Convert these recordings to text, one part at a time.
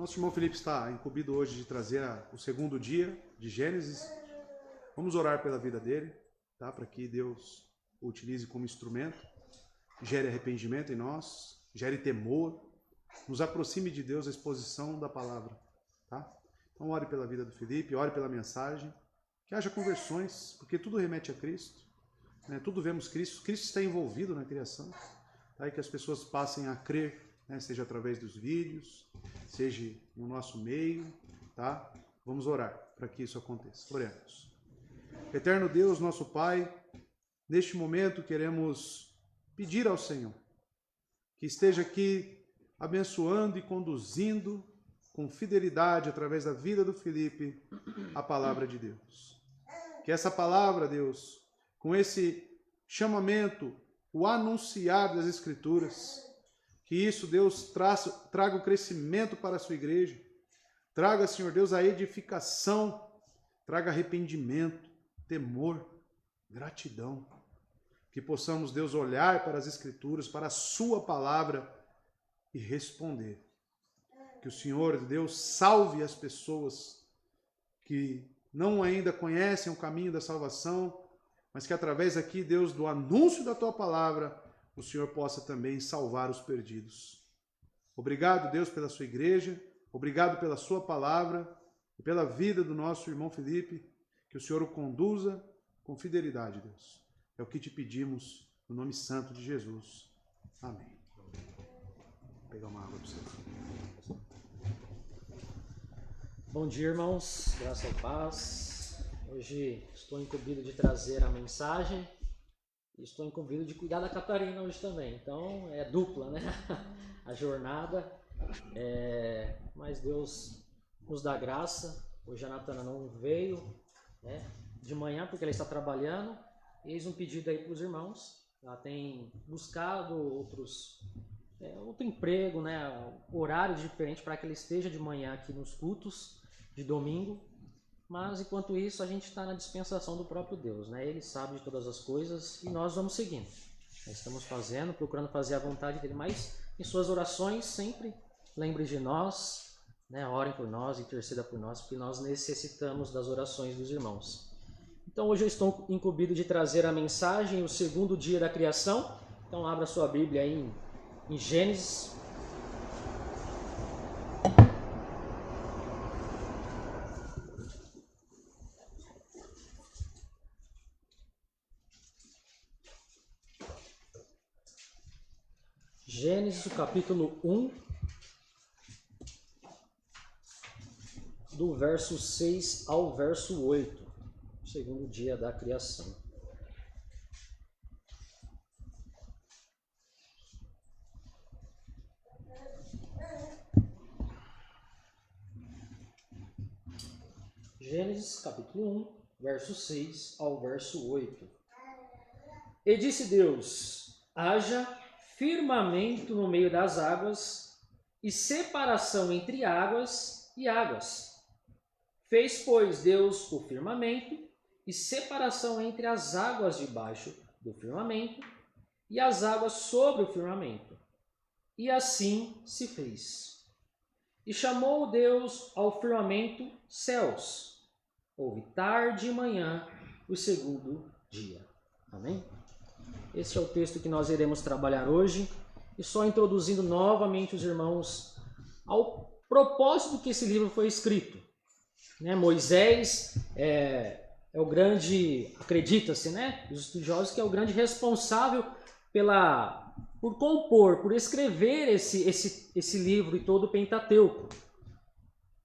Nosso irmão Felipe está incumbido hoje de trazer o segundo dia de Gênesis. Vamos orar pela vida dele, tá? Para que Deus o utilize como instrumento, gere arrependimento em nós, gere temor, nos aproxime de Deus a exposição da palavra, tá? Então ore pela vida do Felipe, ore pela mensagem, que haja conversões, porque tudo remete a Cristo, né? Tudo vemos Cristo, Cristo está envolvido na criação, tá? E que as pessoas passem a crer, né? Seja através dos vídeos, seja no nosso meio, tá? Vamos orar para que isso aconteça. Oremos. Eterno Deus, nosso Pai, neste momento queremos pedir ao Senhor que esteja aqui abençoando e conduzindo com fidelidade através da vida do Felipe a palavra de Deus. Que essa palavra, Deus, com esse chamamento, o anunciar das Escrituras, que isso, Deus, traga o crescimento para a sua igreja, traga, Senhor Deus, a edificação, traga arrependimento, temor, gratidão. Que possamos, Deus, olhar para as Escrituras, para a sua palavra e responder. Que o Senhor, Deus, salve as pessoas que não ainda conhecem o caminho da salvação, mas que através aqui, Deus, do anúncio da tua palavra, o Senhor possa também salvar os perdidos. Obrigado, Deus, pela sua igreja, obrigado pela sua palavra e pela vida do nosso irmão Felipe, que o Senhor o conduza com fidelidade, Deus. É o que te pedimos, no nome santo de Jesus. Amém. Vou pegar uma água para você. Bom dia, irmãos. Graça e paz. Hoje estou incumbido de trazer a mensagem e estou incumbido de cuidar da Catarina hoje também. Então é dupla, né? A jornada. Mas Deus nos dá graça. Hoje a Natana não veio, né, de manhã porque ela está trabalhando. Eis um pedido aí para os irmãos. Ela tem buscado outro emprego, né, horário diferente para que ela esteja de manhã aqui nos cultos de domingo. Mas enquanto isso a gente está na dispensação do próprio Deus, né? Ele sabe de todas as coisas e nós vamos seguindo. Nós estamos fazendo, procurando fazer a vontade dele, mas em suas orações sempre lembre de nós, né? Orem por nós, interceda por nós, porque nós necessitamos das orações dos irmãos. Então hoje eu estou incumbido de trazer a mensagem, o segundo dia da criação. Então abra sua Bíblia aí em Gênesis. Gênesis, o capítulo 1, do verso 6 ao verso 8, segundo dia da criação. Gênesis, capítulo 1, verso 6 ao verso 8. E disse Deus: haja firmamento no meio das águas, e separação entre águas e águas. Fez, pois, Deus o firmamento, e separação entre as águas debaixo do firmamento, e as águas sobre o firmamento. E assim se fez. E chamou Deus ao firmamento céus. Houve tarde e manhã o segundo dia. Amém? Esse é o texto que nós iremos trabalhar hoje, e só introduzindo novamente os irmãos ao propósito que esse livro foi escrito. Né? Moisés é o grande, acredita-se, né? Os estudiosos, que é o grande responsável por compor, por escrever esse livro e todo o Pentateuco.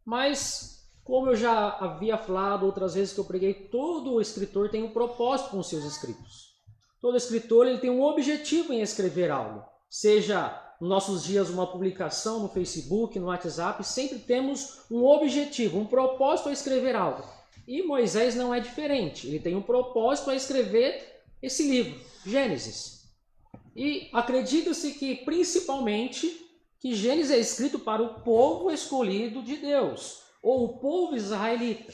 Mas, como eu já havia falado outras vezes que eu preguei, todo escritor tem um propósito com os seus escritos. Todo escritor ele tem um objetivo em escrever algo. Seja nos nossos dias uma publicação no Facebook, no WhatsApp, sempre temos um objetivo, um propósito a escrever algo. E Moisés não é diferente. Ele tem um propósito a escrever esse livro, Gênesis. E acredita-se que, principalmente, que Gênesis é escrito para o povo escolhido de Deus, ou o povo israelita,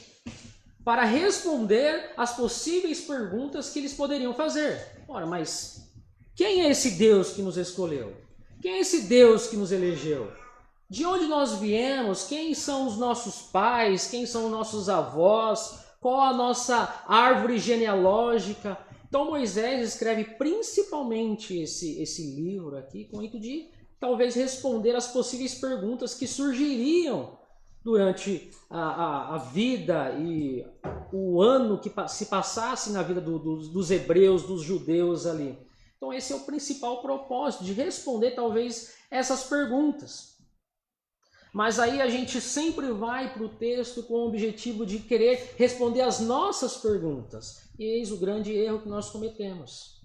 para responder às possíveis perguntas que eles poderiam fazer. Ora, mas quem é esse Deus que nos escolheu? Quem é esse Deus que nos elegeu? De onde nós viemos? Quem são os nossos pais? Quem são os nossos avós? Qual a nossa árvore genealógica? Então Moisés escreve principalmente esse livro aqui com o intuito de talvez responder às possíveis perguntas que surgiriam durante a vida e o ano que se passasse na vida dos hebreus, dos judeus ali. Então esse é o principal propósito, de responder talvez essas perguntas. Mas aí a gente sempre vai para o texto com o objetivo de querer responder as nossas perguntas. E eis o grande erro que nós cometemos.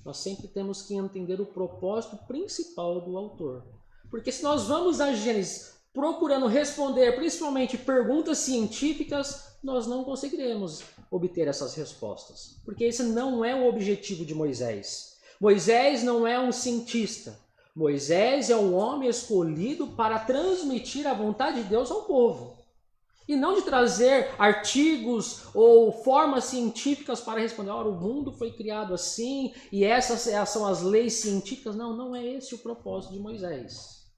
Nós sempre temos que entender o propósito principal do autor. Porque se nós vamos a Gênesis procurando responder principalmente perguntas científicas, nós não conseguiremos obter essas respostas. Porque esse não é o objetivo de Moisés. Moisés não é um cientista. Moisés é um homem escolhido para transmitir a vontade de Deus ao povo. E não de trazer artigos ou formas científicas para responder, o mundo foi criado assim e essas são as leis científicas. Não, não é esse o propósito de Moisés.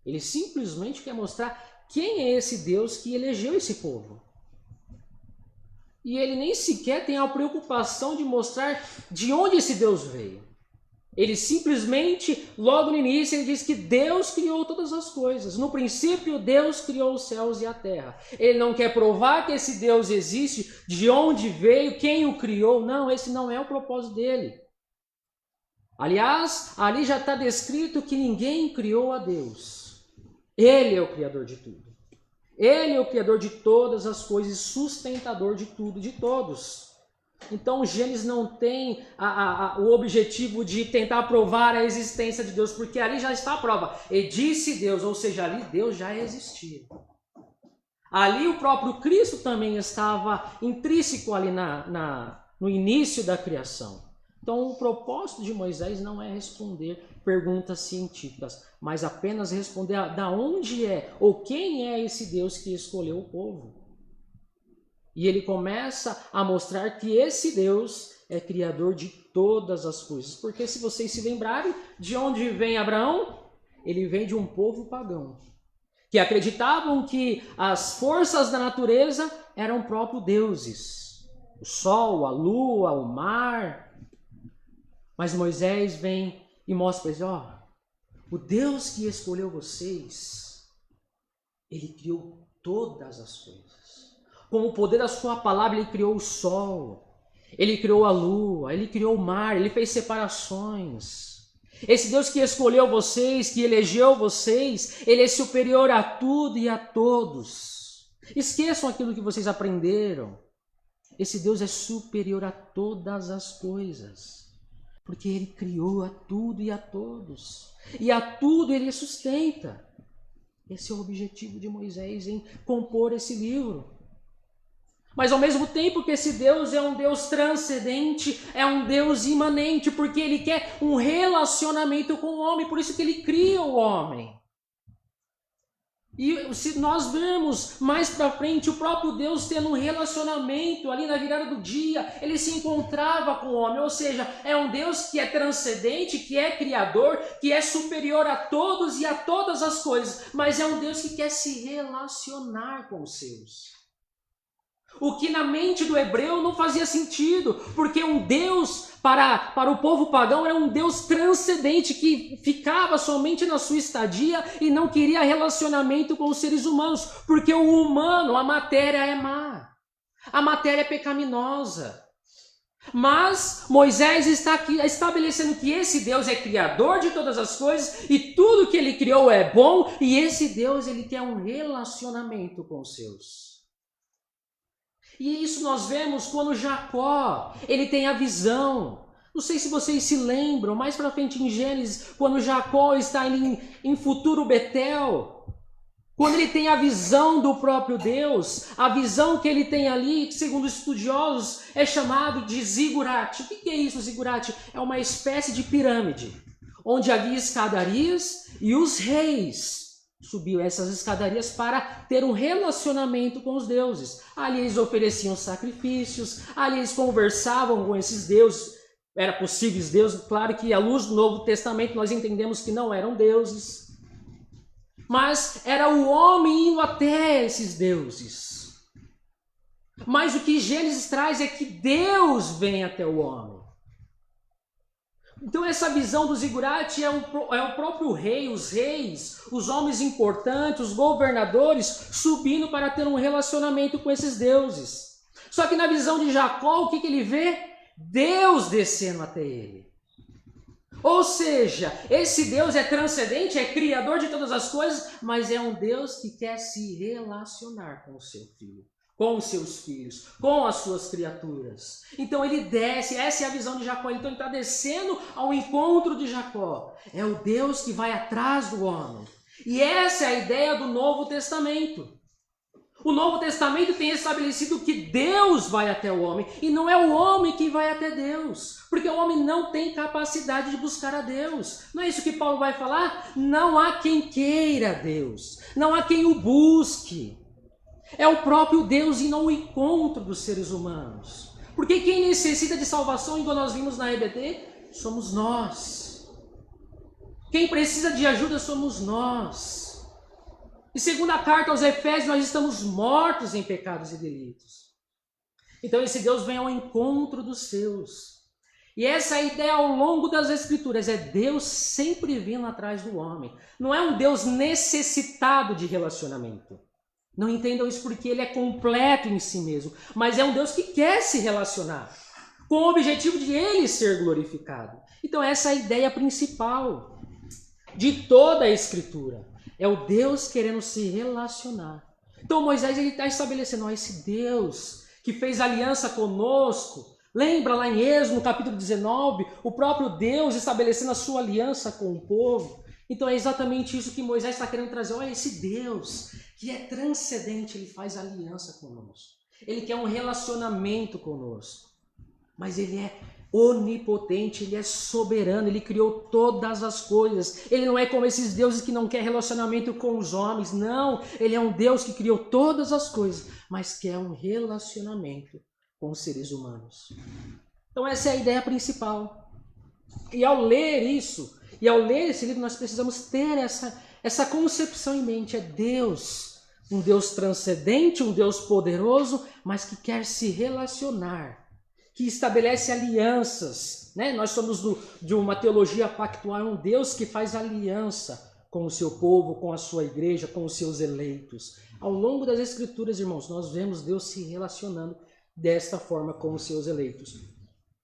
Ele simplesmente quer mostrar quem é esse Deus que elegeu esse povo. E ele nem sequer tem a preocupação de mostrar de onde esse Deus veio. Ele simplesmente, logo no início, ele diz que Deus criou todas as coisas. No princípio, Deus criou os céus e a terra. Ele não quer provar que esse Deus existe, de onde veio, quem o criou. Não, esse não é o propósito dele. Aliás, ali já está descrito que ninguém criou a Deus. Ele é o Criador de tudo. Ele é o Criador de todas as coisas, sustentador de tudo, de todos. Então Gênesis não tem o objetivo de tentar provar a existência de Deus, porque ali já está a prova. E disse Deus, ou seja, ali Deus já existia. Ali o próprio Cristo também estava intrínseco ali no início da criação. Então o propósito de Moisés não é responder perguntas científicas, mas apenas responder da onde é ou quem é esse Deus que escolheu o povo. E ele começa a mostrar que esse Deus é criador de todas as coisas. Porque se vocês se lembrarem de onde vem Abraão, ele vem de um povo pagão, que acreditavam que as forças da natureza eram próprios deuses. O sol, a lua, o mar. Mas Moisés vem e mostra para eles, o Deus que escolheu vocês, ele criou todas as coisas. Com o poder da sua palavra, ele criou o sol, ele criou a lua, ele criou o mar, ele fez separações. Esse Deus que escolheu vocês, que elegeu vocês, ele é superior a tudo e a todos. Esqueçam aquilo que vocês aprenderam. Esse Deus é superior a todas as coisas, porque ele criou a tudo e a todos. E a tudo ele sustenta. Esse é o objetivo de Moisés em compor esse livro. Mas ao mesmo tempo que esse Deus é um Deus transcendente, é um Deus imanente, porque ele quer um relacionamento com o homem, por isso que ele cria o homem. E se nós vermos mais para frente, o próprio Deus tendo um relacionamento ali na virada do dia, ele se encontrava com o homem, ou seja, é um Deus que é transcendente, que é criador, que é superior a todos e a todas as coisas, mas é um Deus que quer se relacionar com os seus. O que na mente do hebreu não fazia sentido, porque um Deus para o povo pagão era um Deus transcendente que ficava somente na sua estadia e não queria relacionamento com os seres humanos, porque o humano, a matéria é má, a matéria é pecaminosa. Mas Moisés está aqui estabelecendo que esse Deus é criador de todas as coisas e tudo que ele criou é bom, e esse Deus ele quer um relacionamento com os seus. E isso nós vemos quando Jacó, ele tem a visão. Não sei se vocês se lembram, mais para frente em Gênesis, quando Jacó está em futuro Betel, quando ele tem a visão do próprio Deus, a visão que ele tem ali, segundo estudiosos, é chamado de zigurate. O que é isso, zigurate? É uma espécie de pirâmide, onde havia escadarias e os reis subiu essas escadarias para ter um relacionamento com os deuses. Ali eles ofereciam sacrifícios, ali eles conversavam com esses deuses, eram possíveis deuses. Claro que à luz do Novo Testamento nós entendemos que não eram deuses. Mas era o homem indo até esses deuses. Mas o que Gênesis traz é que Deus vem até o homem. Então essa visão do zigurate é o próprio rei, os reis, os homens importantes, os governadores, subindo para ter um relacionamento com esses deuses. Só que na visão de Jacó, o que ele vê? Deus descendo até ele. Ou seja, esse Deus é transcendente, é criador de todas as coisas, mas é um Deus que quer se relacionar com o seu filho, com os seus filhos, com as suas criaturas. Então ele desce, essa é a visão de Jacó. Então ele está descendo ao encontro de Jacó. É o Deus que vai atrás do homem. E essa é a ideia do Novo Testamento. O Novo Testamento tem estabelecido que Deus vai até o homem e não é o homem que vai até Deus, porque o homem não tem capacidade de buscar a Deus. Não é isso que Paulo vai falar? Não há quem queira Deus, não há quem o busque. É o próprio Deus e não o encontro dos seres humanos. Porque quem necessita de salvação, igual nós vimos na EBD, somos nós. Quem precisa de ajuda somos nós. E segundo a carta aos Efésios, nós estamos mortos em pecados e delitos. Então esse Deus vem ao encontro dos seus. E essa é a ideia ao longo das Escrituras, é Deus sempre vindo atrás do homem. Não é um Deus necessitado de relacionamento. Não entendam isso porque ele é completo em si mesmo, mas é um Deus que quer se relacionar, com o objetivo de ele ser glorificado. Então essa é a ideia principal de toda a Escritura. É o Deus querendo se relacionar. Então Moisés está estabelecendo, esse Deus que fez aliança conosco. Lembra lá em Êxodo, no capítulo 19, o próprio Deus estabelecendo a sua aliança com o povo. Então é exatamente isso que Moisés está querendo trazer. Olha, esse Deus que é transcendente, ele faz aliança conosco. Ele quer um relacionamento conosco. Mas ele é onipotente, ele é soberano, ele criou todas as coisas. Ele não é como esses deuses que não quer relacionamento com os homens. Não, ele é um Deus que criou todas as coisas, mas quer um relacionamento com os seres humanos. Então essa é a ideia principal. E ao ler isso, e ao ler esse livro, nós precisamos ter essa concepção em mente. É Deus, um Deus transcendente, um Deus poderoso, mas que quer se relacionar, que estabelece alianças. Né? Nós somos de uma teologia pactual, um Deus que faz aliança com o seu povo, com a sua igreja, com os seus eleitos. Ao longo das Escrituras, irmãos, nós vemos Deus se relacionando desta forma com os seus eleitos.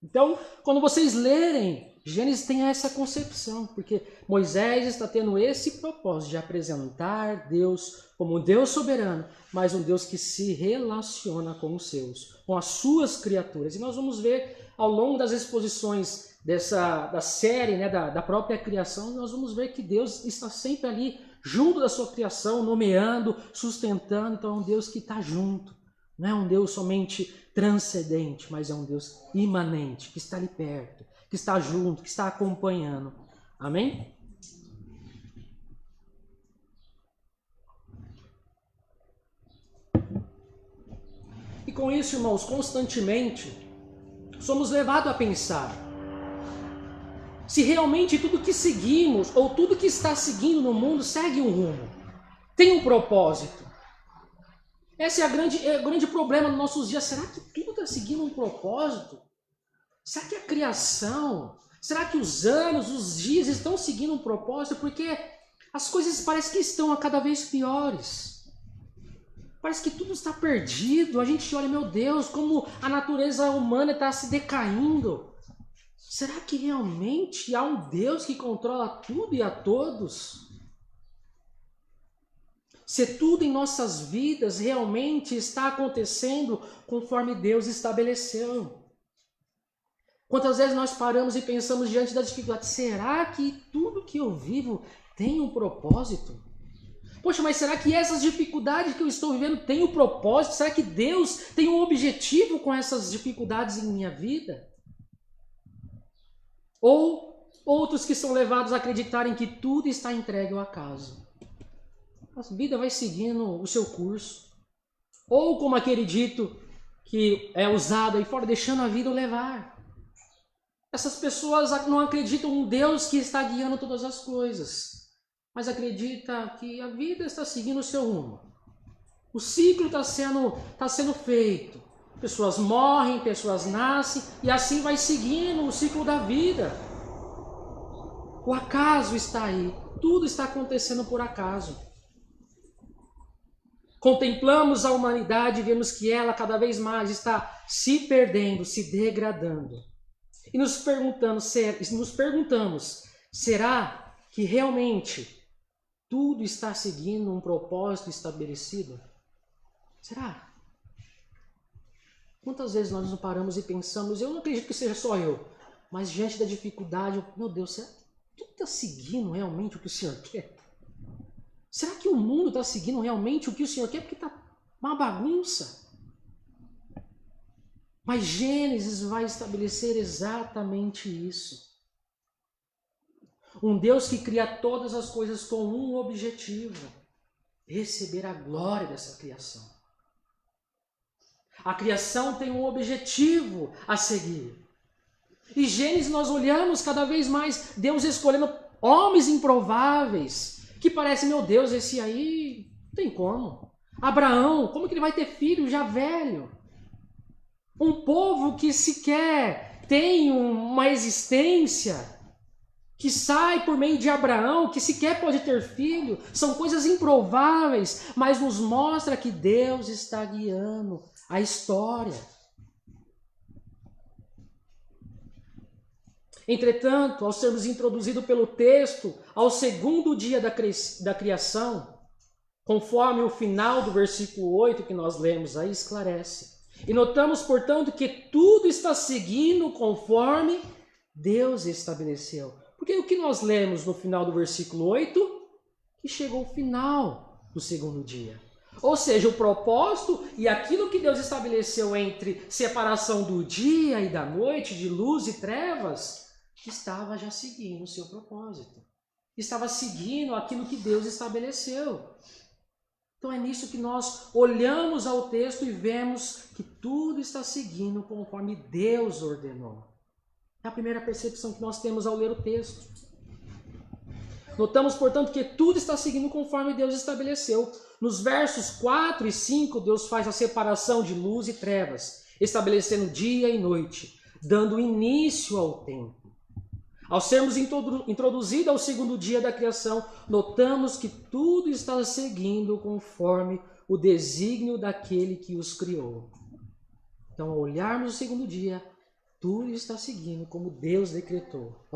Então, quando vocês lerem, Gênesis tem essa concepção, porque Moisés está tendo esse propósito de apresentar Deus como um Deus soberano, mas um Deus que se relaciona com os seus, com as suas criaturas. E nós vamos ver ao longo das exposições da série, né, da própria criação, nós vamos ver que Deus está sempre ali junto da sua criação, nomeando, sustentando. Então é um Deus que está junto. Não é um Deus somente transcendente, mas é um Deus imanente, que está ali perto, que está junto, que está acompanhando. Amém? E com isso, irmãos, constantemente somos levados a pensar se realmente tudo que seguimos ou tudo que está seguindo no mundo segue um rumo, tem um propósito. Esse é o grande problema nos nossos dias. Será que tudo está seguindo um propósito? Será que a criação, será que os anos, os dias estão seguindo um propósito? Porque as coisas parecem que estão a cada vez piores. Parece que tudo está perdido. A gente olha, meu Deus, como a natureza humana está se decaindo. Será que realmente há um Deus que controla tudo e a todos? Se tudo em nossas vidas realmente está acontecendo conforme Deus estabeleceu. Quantas vezes nós paramos e pensamos diante da dificuldade, será que tudo que eu vivo tem um propósito? Poxa, mas será que essas dificuldades que eu estou vivendo têm um propósito? Será que Deus tem um objetivo com essas dificuldades em minha vida? Ou outros que são levados a acreditarem que tudo está entregue ao acaso. A vida vai seguindo o seu curso. Ou como aquele dito que é usado aí fora, deixando a vida levar. Essas pessoas não acreditam em um Deus que está guiando todas as coisas. mas acredita que a vida está seguindo o seu rumo. O ciclo está sendo feito. Pessoas morrem, pessoas nascem, e assim vai seguindo o ciclo da vida. O acaso está aí. Tudo está acontecendo por acaso. Contemplamos a humanidade e vemos que ela cada vez mais está se perdendo, se degradando. E nos perguntamos, será que realmente tudo está seguindo um propósito estabelecido? Será? Quantas vezes nós nos paramos e pensamos, eu não acredito que seja só eu, mas diante da dificuldade, meu Deus, será que tudo está seguindo realmente o que o Senhor quer? Será que o mundo está seguindo realmente o que o Senhor quer? Porque está uma bagunça. Mas Gênesis vai estabelecer exatamente isso. Um Deus que cria todas as coisas com um objetivo: receber a glória dessa criação. A criação tem um objetivo a seguir. E Gênesis nós olhamos cada vez mais Deus escolhendo homens improváveis, que parece, meu Deus, esse aí não tem como. Abraão, como que ele vai ter filho já velho? Um povo que sequer tem uma existência, que sai por meio de Abraão, que sequer pode ter filho. São coisas improváveis, mas nos mostra que Deus está guiando a história. Entretanto, ao sermos introduzidos pelo texto ao segundo dia da criação, conforme o final do versículo 8 que nós lemos aí esclarece. E notamos, portanto, que tudo está seguindo conforme Deus estabeleceu. Porque o que nós lemos no final do versículo 8? Que chegou o final do segundo dia. Ou seja, o propósito e aquilo que Deus estabeleceu entre separação do dia e da noite, de luz e trevas, estava já seguindo o seu propósito. Estava seguindo aquilo que Deus estabeleceu. Então é nisso que nós olhamos ao texto e vemos que tudo está seguindo conforme Deus ordenou. É a primeira percepção que nós temos ao ler o texto. Notamos, portanto, que tudo está seguindo conforme Deus estabeleceu. Nos versos 4 e 5, Deus faz a separação de luz e trevas, estabelecendo dia e noite, dando início ao tempo. Ao sermos introduzidos ao segundo dia da criação, notamos que tudo está seguindo conforme o desígnio daquele que os criou. Então, ao olharmos o segundo dia, tudo está seguindo como Deus decretou.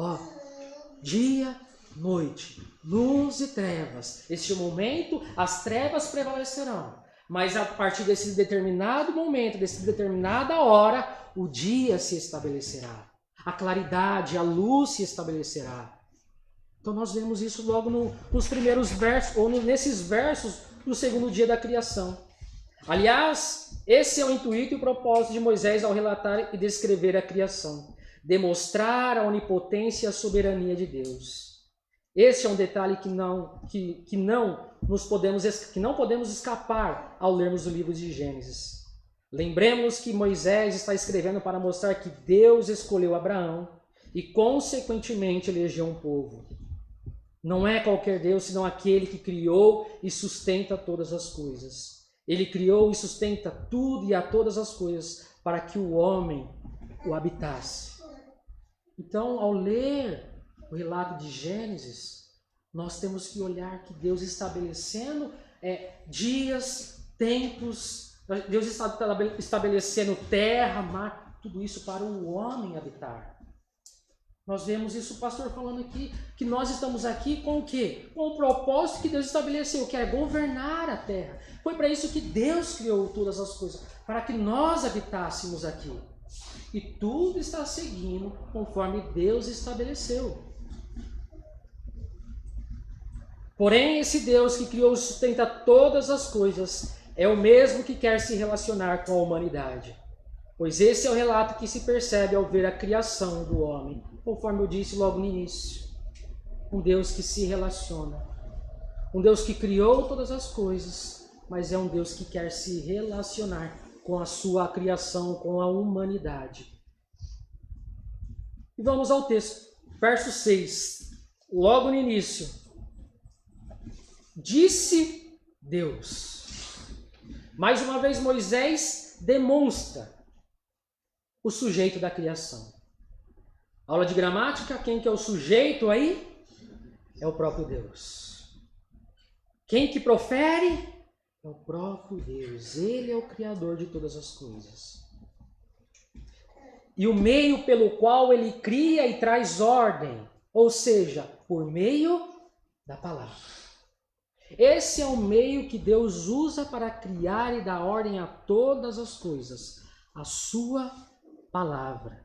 Dia, noite, luz e trevas. Este momento, as trevas prevalecerão. Mas a partir desse determinado momento, dessa determinada hora, o dia se estabelecerá. A claridade, a luz se estabelecerá. Então nós vemos isso logo nos primeiros versos, ou nesses versos do segundo dia da criação. Aliás, esse é o intuito e o propósito de Moisés ao relatar e descrever a criação. Demonstrar a onipotência e a soberania de Deus. Este é um detalhe que não podemos escapar ao lermos o livro de Gênesis. Lembremos que Moisés está escrevendo para mostrar que Deus escolheu Abraão e, consequentemente, elegeu um povo. Não é qualquer Deus, senão aquele que criou e sustenta todas as coisas. Ele criou e sustenta tudo e a todas as coisas para que o homem o habitasse. Então, ao ler o relato de Gênesis, nós temos que olhar que Deus estabelecendo dias, tempos, Deus está estabelecendo terra, mar, tudo isso para o homem habitar. Nós vemos isso o pastor falando aqui, que nós estamos aqui com o quê? Com o propósito que Deus estabeleceu, que é governar a terra. Foi para isso que Deus criou todas as coisas, para que nós habitássemos aqui. E tudo está seguindo conforme Deus estabeleceu. Porém, esse Deus que criou e sustenta todas as coisas é o mesmo que quer se relacionar com a humanidade. Pois esse é o relato que se percebe ao ver a criação do homem, conforme eu disse logo no início. Um Deus que se relaciona. Um Deus que criou todas as coisas, mas é um Deus que quer se relacionar com a sua criação, com a humanidade. E vamos ao texto. Verso 6. Logo no início. disse Deus. Mais uma vez Moisés demonstra o sujeito da criação. Aula de gramática, quem que é o sujeito aí? É o próprio Deus. Quem que profere? É o próprio Deus. Ele é o Criador de todas as coisas. E o meio pelo qual ele cria e traz ordem, ou seja, por meio da palavra. Esse é o meio que Deus usa para criar e dar ordem a todas as coisas, a sua palavra.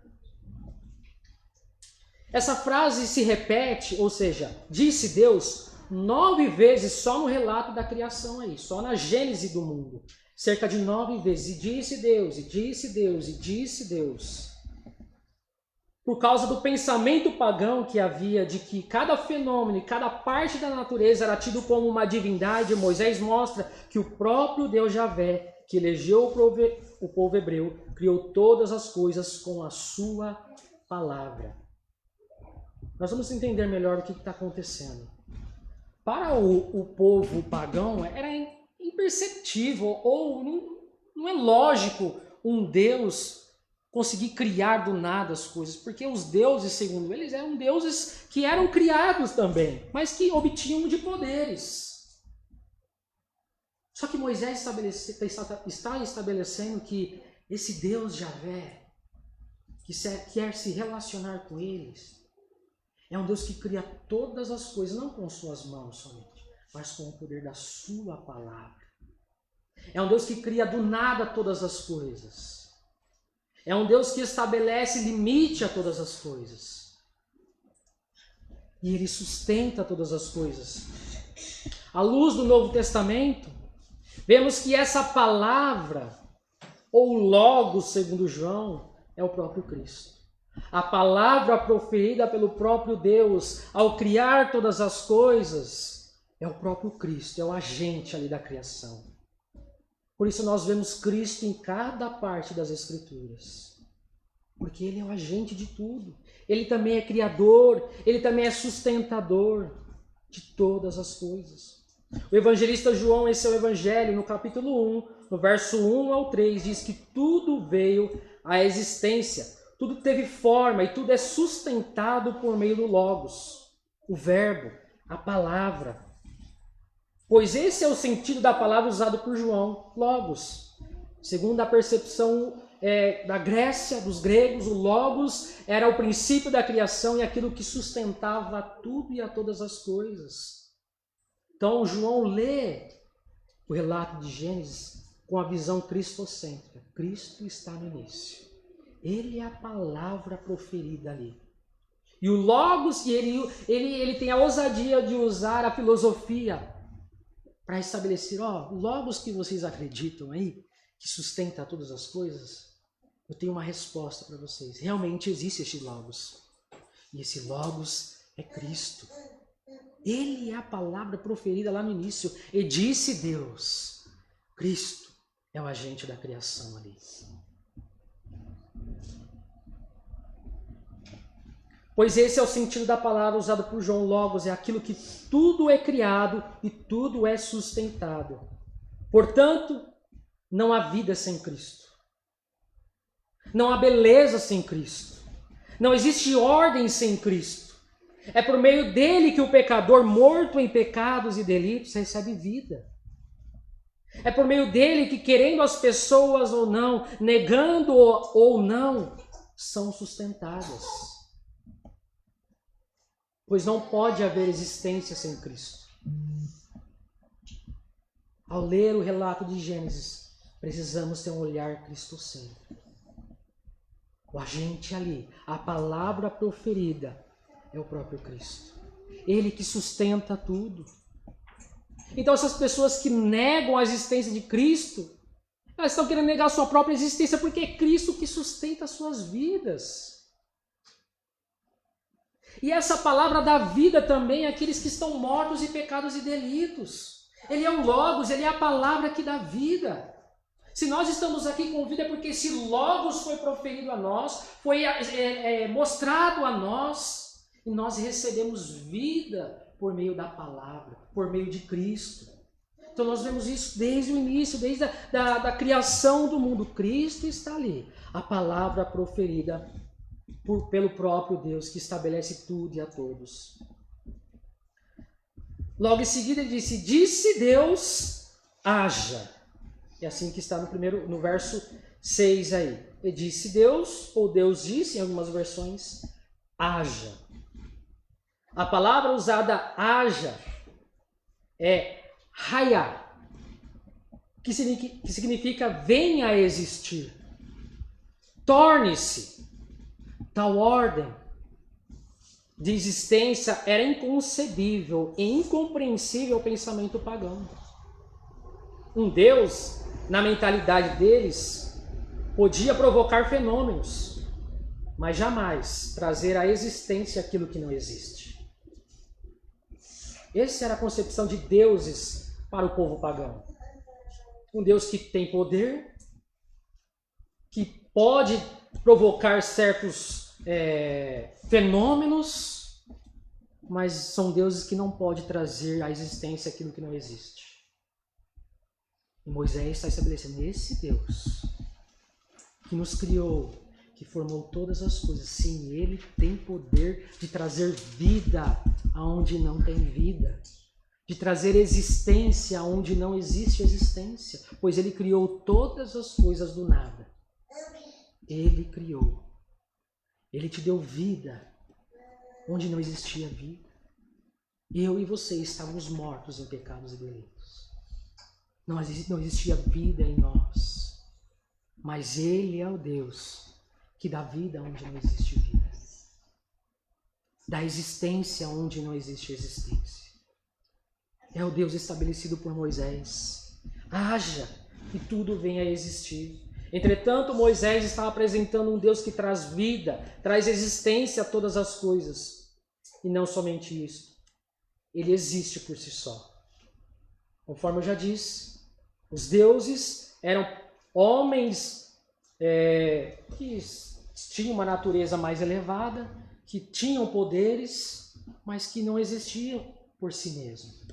Essa frase se repete, ou seja, disse Deus, 9 vezes só no relato da criação aí, só na gênese do mundo. Cerca de 9 vezes. E disse Deus, e disse Deus, e disse Deus. Por causa do pensamento pagão que havia de que cada fenômeno e cada parte da natureza era tido como uma divindade, Moisés mostra que o próprio Deus Javé, que elegeu o povo hebreu, criou todas as coisas com a sua palavra. Nós vamos entender melhor o que está acontecendo. Para o povo pagão, era imperceptível ou não é lógico um Deus conseguir criar do nada as coisas, porque os deuses, segundo eles, eram deuses que eram criados também, mas que obtinham de poderes. Só que Moisés está estabelecendo que esse Deus Javé, que quer se relacionar com eles, é um Deus que cria todas as coisas, não com suas mãos somente, mas com o poder da sua palavra. É um Deus que cria do nada todas as coisas. É um Deus que estabelece limite a todas as coisas. E Ele sustenta todas as coisas. À luz do Novo Testamento, vemos que essa palavra, ou Logos, segundo João, é o próprio Cristo. A palavra proferida pelo próprio Deus ao criar todas as coisas é o próprio Cristo, é o agente ali da criação. Por isso nós vemos Cristo em cada parte das Escrituras. Porque Ele é o agente de tudo. Ele também é criador, Ele também é sustentador de todas as coisas. O evangelista João, esse é o Evangelho, no capítulo 1, no verso 1 ao 3, diz que tudo veio à existência. Tudo teve forma e tudo é sustentado por meio do Logos, o verbo, a palavra. Pois esse é o sentido da palavra usado por João, Logos. Segundo a percepção da Grécia, dos gregos, o Logos era o princípio da criação e aquilo que sustentava tudo e a todas as coisas. Então João lê o relato de Gênesis com a visão cristocêntrica. Cristo está no início. Ele é a palavra proferida ali. E o Logos, ele tem a ousadia de usar a filosofia para estabelecer, o Logos que vocês acreditam aí, que sustenta todas as coisas, eu tenho uma resposta para vocês. Realmente existe este Logos. E esse Logos é Cristo. Ele é a palavra proferida lá no início. E disse Deus. Cristo é o agente da criação ali. Pois esse é o sentido da palavra usada por João. Logos é aquilo que tudo é criado e tudo é sustentado. Portanto, não há vida sem Cristo. Não há beleza sem Cristo. Não existe ordem sem Cristo. É por meio dele que o pecador, morto em pecados e delitos, recebe vida. É por meio dele que, querendo as pessoas ou não, negando ou não, são sustentadas. Pois não pode haver existência sem Cristo. Ao ler o relato de Gênesis, precisamos ter um olhar cristocêntrico. O agente ali, a palavra proferida, é o próprio Cristo. Ele que sustenta tudo. Então essas pessoas que negam a existência de Cristo, elas estão querendo negar a sua própria existência porque é Cristo que sustenta as suas vidas. E essa palavra dá vida também àqueles que estão mortos em pecados e delitos. Ele é o Logos, ele é a palavra que dá vida. Se nós estamos aqui com vida é porque esse Logos foi proferido a nós, foi mostrado a nós, e nós recebemos vida Por meio da palavra, por meio de Cristo. Então nós vemos isso desde o início, desde da criação do mundo. Cristo está ali. A palavra proferida pelo próprio Deus, que estabelece tudo e a todos. Logo em seguida ele disse Deus, haja. É assim que está no verso 6 aí. Ele disse Deus, ou Deus disse em algumas versões, haja. A palavra usada haja é haya, que significa venha a existir. Torne-se. Tal ordem de existência era inconcebível e incompreensível ao pensamento pagão. Um Deus, na mentalidade deles, podia provocar fenômenos, mas jamais trazer à existência aquilo que não existe. Essa era a concepção de deuses para o povo pagão. Um Deus que tem poder, que pode provocar certos fenômenos, mas são deuses que não podem trazer à existência aquilo que não existe. E Moisés está estabelecendo esse Deus que nos criou, que formou todas as coisas. Sim, ele tem poder de trazer vida aonde não tem vida, de trazer existência onde não existe existência, pois ele criou todas as coisas do nada. Ele criou. Ele te deu vida onde não existia vida. Eu e você estávamos mortos em pecados e delitos. Não existia vida em nós. Mas Ele é o Deus que dá vida onde não existe vida. Dá existência onde não existe existência. É o Deus estabelecido por Moisés. Haja e tudo venha a existir. Entretanto, Moisés estava apresentando um Deus que traz vida, traz existência a todas as coisas. E não somente isso. Ele existe por si só. Conforme eu já disse, os deuses eram homens que tinham uma natureza mais elevada, que tinham poderes, mas que não existiam por si mesmos.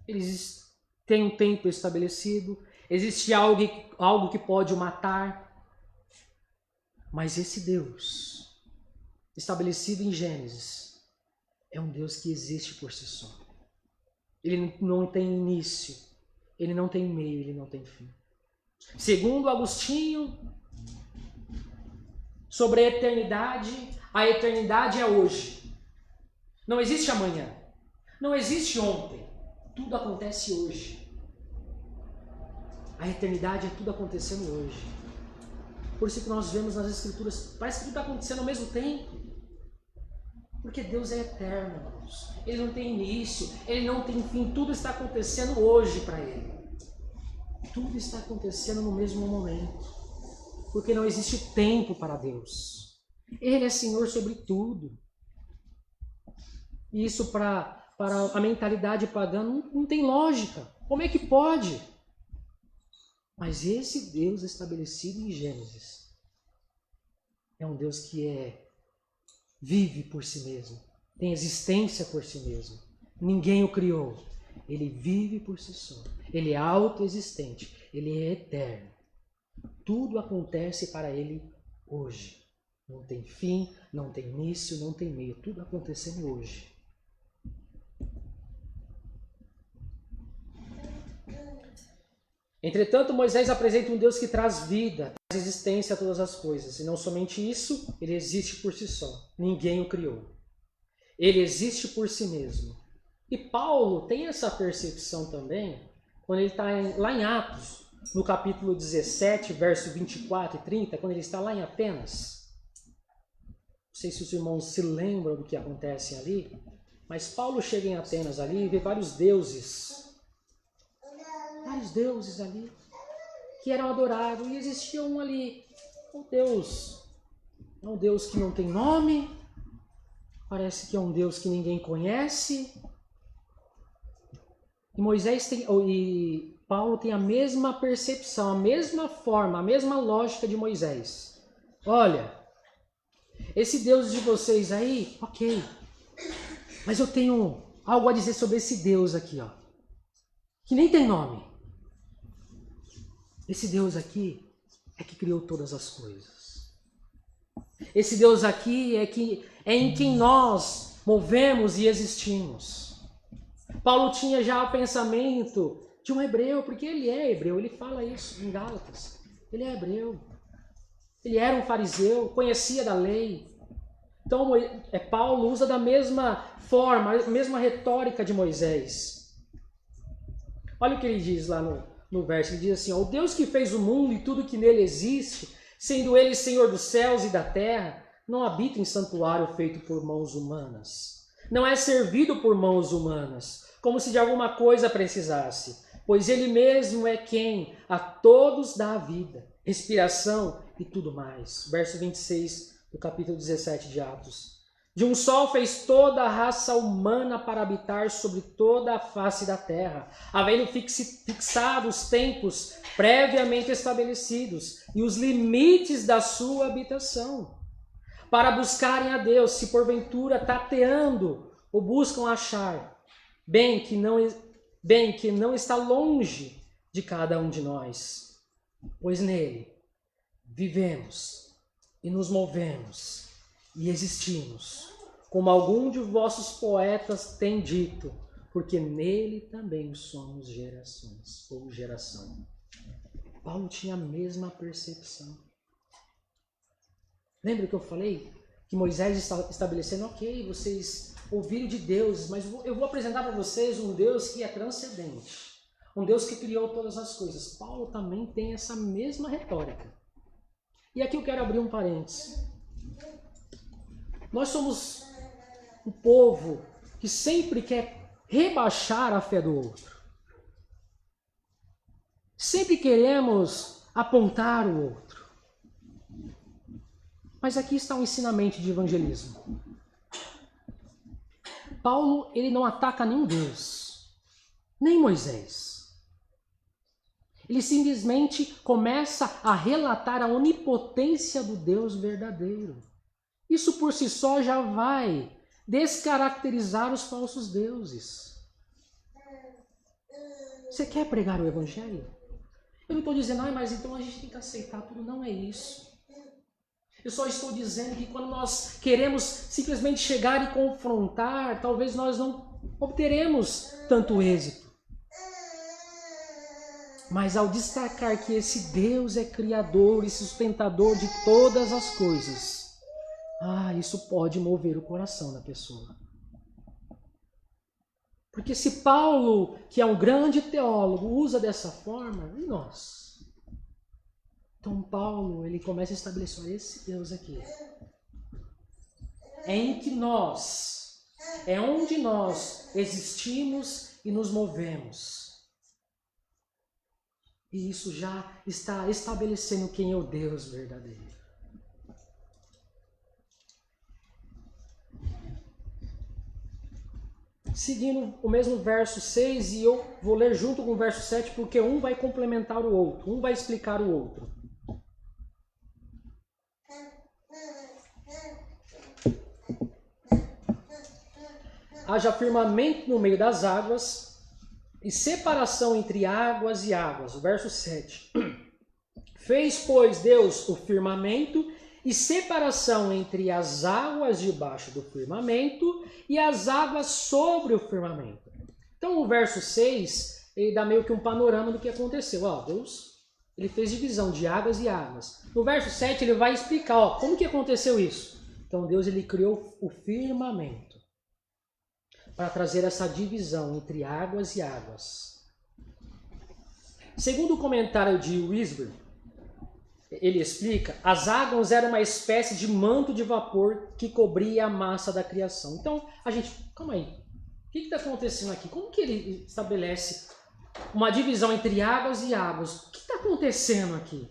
Eles têm um tempo estabelecido, existe algo que pode o matar, mas esse Deus, estabelecido em Gênesis, é um Deus que existe por si só. Ele não tem início, ele não tem meio, ele não tem fim. Segundo Agostinho, sobre a eternidade é hoje. Não existe amanhã, não existe ontem, tudo acontece hoje. A eternidade é tudo acontecendo hoje. Por isso que nós vemos nas Escrituras, parece que tudo está acontecendo ao mesmo tempo. Porque Deus é eterno, irmãos. Ele não tem início, Ele não tem fim. Tudo está acontecendo hoje para Ele. Tudo está acontecendo no mesmo momento. Porque não existe tempo para Deus. Ele é Senhor sobre tudo. E isso para a mentalidade pagã não tem lógica. Como é que pode? Mas esse Deus estabelecido em Gênesis é um Deus que vive por si mesmo, tem existência por si mesmo. Ninguém o criou. Ele vive por si só. Ele é autoexistente. Ele é eterno. Tudo acontece para ele hoje. Não tem fim, não tem início, não tem meio. Tudo acontecendo hoje. Entretanto, Moisés apresenta um Deus que traz vida, traz existência a todas as coisas. E não somente isso, ele existe por si só. Ninguém o criou. Ele existe por si mesmo. E Paulo tem essa percepção também, quando ele está lá em Atos, no capítulo 17, verso 24 e 30, quando ele está lá em Atenas. Não sei se os irmãos se lembram do que acontece ali, mas Paulo chega em Atenas ali e vê vários deuses ali que eram adorados, e existia um ali, um Deus que não tem nome, parece que é um Deus que ninguém conhece. E Paulo tem a mesma percepção, a mesma forma, a mesma lógica de Moisés. Olha, esse Deus de vocês aí, ok, mas eu tenho algo a dizer sobre esse Deus aqui, ó, que nem tem nome. Esse Deus aqui é que criou todas as coisas. Esse Deus aqui é em quem nós movemos e existimos. Paulo tinha já o pensamento de um hebreu, porque ele é hebreu, ele fala isso em Gálatas. Ele é hebreu. Ele era um fariseu, conhecia da lei. Então, Paulo usa da mesma forma, a mesma retórica de Moisés. Olha o que ele diz lá no verso. Ele diz assim, ó, o Deus que fez o mundo e tudo que nele existe, sendo ele Senhor dos céus e da terra, não habita em santuário feito por mãos humanas. Não é servido por mãos humanas, como se de alguma coisa precisasse, pois ele mesmo é quem a todos dá a vida, respiração e tudo mais. Verso 26 do capítulo 17 de Atos. De um só fez toda a raça humana para habitar sobre toda a face da terra, havendo fixado os tempos previamente estabelecidos e os limites da sua habitação, para buscarem a Deus, se porventura tateando ou buscam achar, bem que não está longe de cada um de nós, pois nele vivemos e nos movemos e existimos, como algum de vossos poetas tem dito, porque nele também somos gerações ou geração. Paulo tinha a mesma percepção. Lembra que eu falei que Moisés está estabelecendo, ok, vocês ouviram de Deus, mas eu vou apresentar para vocês um Deus que é transcendente, um Deus que criou todas as coisas. Paulo também tem essa mesma retórica. E aqui eu quero abrir um parênteses. Nós somos um povo que sempre quer rebaixar a fé do outro. Sempre queremos apontar o outro. Mas aqui está um ensinamento de evangelismo. Paulo, ele não ataca nem Deus, nem Moisés. Ele simplesmente começa a relatar a onipotência do Deus verdadeiro. Isso por si só já vai descaracterizar os falsos deuses. Você quer pregar o evangelho? Eu não estou dizendo, mas então a gente tem que aceitar tudo. Não é isso. Eu só estou dizendo que quando nós queremos simplesmente chegar e confrontar, talvez nós não obteremos tanto êxito. Mas ao destacar que esse Deus é criador e sustentador de todas as coisas, isso pode mover o coração da pessoa. Porque se Paulo, que é um grande teólogo, usa dessa forma, e nós? Então Paulo, ele começa a estabelecer esse Deus aqui. É em que nós, é onde nós existimos e nos movemos. E isso já está estabelecendo quem é o Deus verdadeiro. Seguindo o mesmo verso 6, e eu vou ler junto com o verso 7, porque um vai complementar o outro, um vai explicar o outro. Haja firmamento no meio das águas, e separação entre águas e águas. O verso 7. Fez, pois, Deus o firmamento e separação entre as águas debaixo do firmamento e as águas sobre o firmamento. Então o verso 6, ele dá meio que um panorama do que aconteceu. Deus, ele fez divisão de águas e águas. No verso 7 ele vai explicar, como que aconteceu isso. Então Deus, ele criou o firmamento para trazer essa divisão entre águas e águas. Segundo o comentário de Wisber, ele explica, as águas eram uma espécie de manto de vapor que cobria a massa da criação. Então, calma aí, o que está acontecendo aqui? Como que ele estabelece uma divisão entre águas e águas? O que está acontecendo aqui?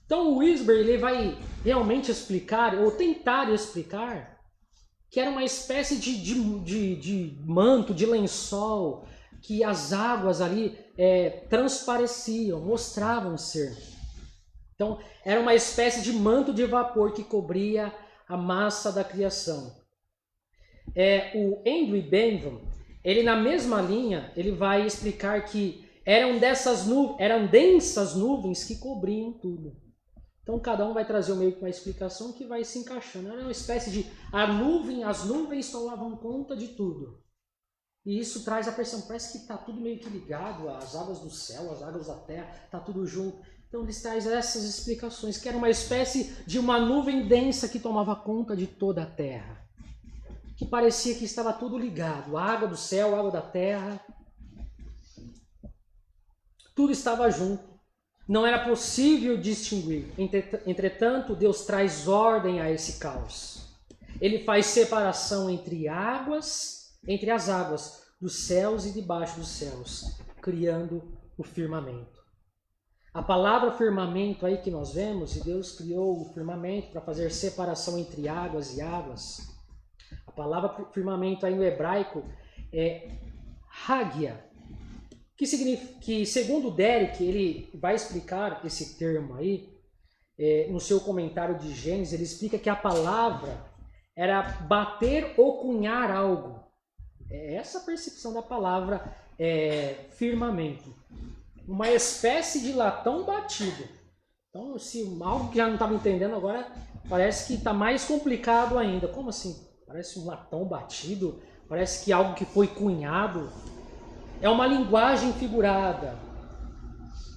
Então, o Wisber, ele vai realmente explicar, ou tentar explicar, que era uma espécie de manto, de lençol, que as águas ali transpareciam, mostravam ser. Então, era uma espécie de manto de vapor que cobria a massa da criação. O Andrew Bentham, ele na mesma linha, ele vai explicar que eram densas nuvens que cobriam tudo. Então cada um vai trazer meio que uma explicação que vai se encaixando. Era uma espécie de as nuvens tomavam conta de tudo. E isso traz a percepção, parece que está tudo meio que ligado, as águas do céu, as águas da terra, está tudo junto. Então ele traz essas explicações, que era uma espécie de uma nuvem densa que tomava conta de toda a terra. Que parecia que estava tudo ligado, a água do céu, a água da terra. Tudo estava junto. Não era possível distinguir. Entretanto, Deus traz ordem a esse caos. Ele faz separação entre as águas dos céus e debaixo dos céus, criando o firmamento. A palavra firmamento aí que nós vemos, e Deus criou o firmamento para fazer separação entre águas e águas. A palavra firmamento aí no hebraico é hagia, que significa, que segundo Derek, ele vai explicar esse termo aí, no seu comentário de Gênesis, ele explica que a palavra era bater ou cunhar algo. É essa a percepção da palavra firmamento. Uma espécie de latão batido. Então, se algo que já não estava entendendo agora, parece que está mais complicado ainda. Como assim? Parece um latão batido? Parece que algo que foi cunhado. É uma linguagem figurada.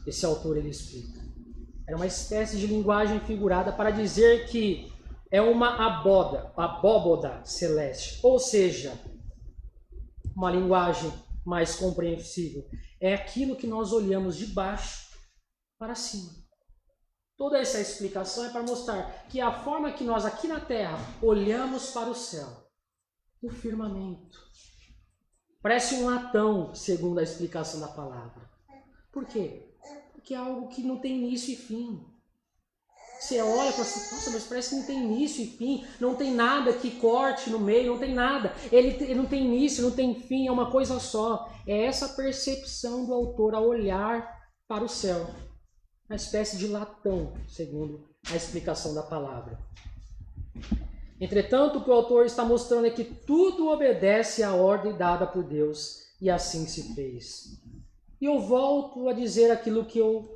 Esse autor ele explica. Era uma espécie de linguagem figurada para dizer que é uma abóboda celeste. Ou seja, uma linguagem mais compreensível. É aquilo que nós olhamos de baixo para cima. Toda essa explicação é para mostrar que a forma que nós aqui na Terra olhamos para o céu, o firmamento, parece um latão, segundo a explicação da palavra. Por quê? Porque é algo que não tem início e fim. Você olha e fala assim, nossa, mas parece que não tem início e fim, não tem nada que corte no meio, não tem nada. Ele não tem início, não tem fim, é uma coisa só. É essa percepção do autor ao olhar para o céu. Uma espécie de latão, segundo a explicação da palavra. Entretanto, o que o autor está mostrando é que tudo obedece à ordem dada por Deus, e assim se fez. E eu volto a dizer aquilo que eu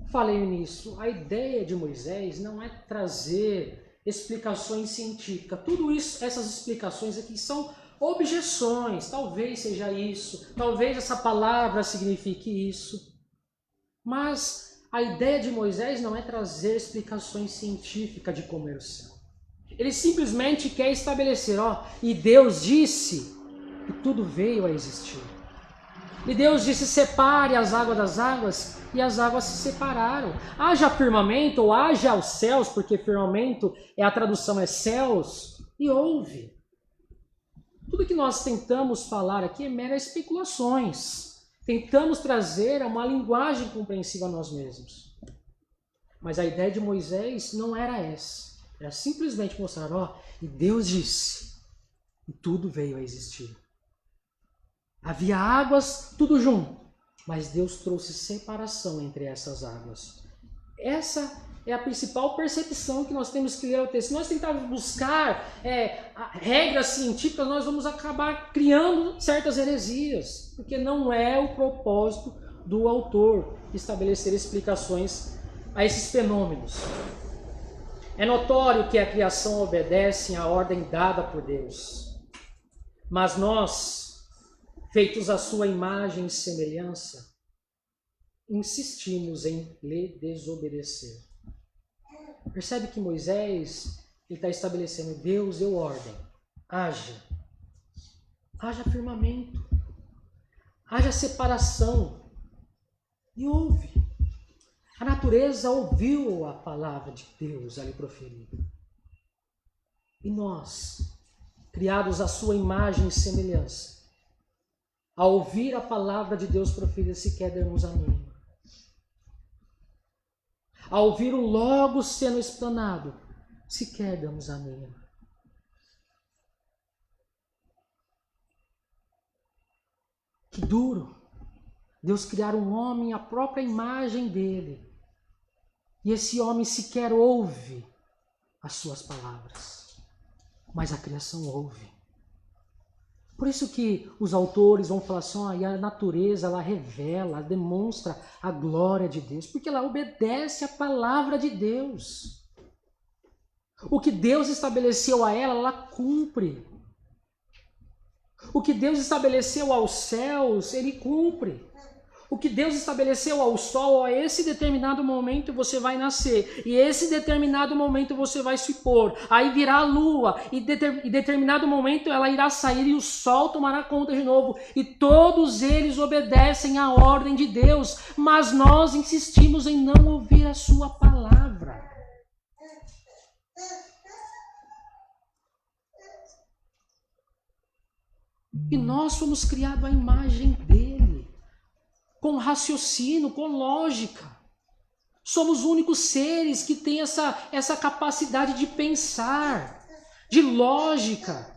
falei nisso. A ideia de Moisés não é trazer explicações científicas. Tudo isso, essas explicações aqui são objeções. Talvez seja isso, talvez essa palavra signifique isso. Mas a ideia de Moisés não é trazer explicações científicas de como era o céu. Ele simplesmente quer estabelecer, e Deus disse, e tudo veio a existir. E Deus disse, separe as águas das águas, e as águas se separaram. Haja firmamento, ou haja os céus, porque firmamento, a tradução é céus, e houve. Tudo que nós tentamos falar aqui é meras especulações. Tentamos trazer uma linguagem compreensível a nós mesmos. Mas a ideia de Moisés não era essa. Era simplesmente mostrar, e Deus disse, e tudo veio a existir. Havia águas, tudo junto, mas Deus trouxe separação entre essas águas. Essa é a principal percepção que nós temos que ler o texto. Se nós tentarmos buscar regras científicas, nós vamos acabar criando certas heresias, porque não é o propósito do autor estabelecer explicações a esses fenômenos. É notório que a criação obedece à ordem dada por Deus. Mas nós, feitos à sua imagem e semelhança, insistimos em lhe desobedecer. Percebe que Moisés está estabelecendo, Deus deu ordem, haja firmamento, haja separação, e houve. A natureza ouviu a palavra de Deus ali proferida. E nós, criados à sua imagem e semelhança, ao ouvir a palavra de Deus proferida, sequer damos a mínima. Ao ouvir o Logos sendo explanado, sequer damos a mínima. Que duro! Deus criar um homem à própria imagem dele. E esse homem sequer ouve as suas palavras. Mas a criação ouve. Por isso que os autores vão falar assim, a natureza, ela revela, ela demonstra a glória de Deus, porque ela obedece à palavra de Deus. O que Deus estabeleceu a ela, ela cumpre. O que Deus estabeleceu aos céus, ele cumpre. O que Deus estabeleceu ao sol, a esse determinado momento você vai nascer, e esse determinado momento você vai se pôr, aí virá a lua, e determinado momento ela irá sair e o sol tomará conta de novo, e todos eles obedecem à ordem de Deus, mas nós insistimos em não ouvir a sua palavra. E nós fomos criados à imagem dele, com raciocínio, com lógica. Somos os únicos seres que têm essa capacidade de pensar, de lógica.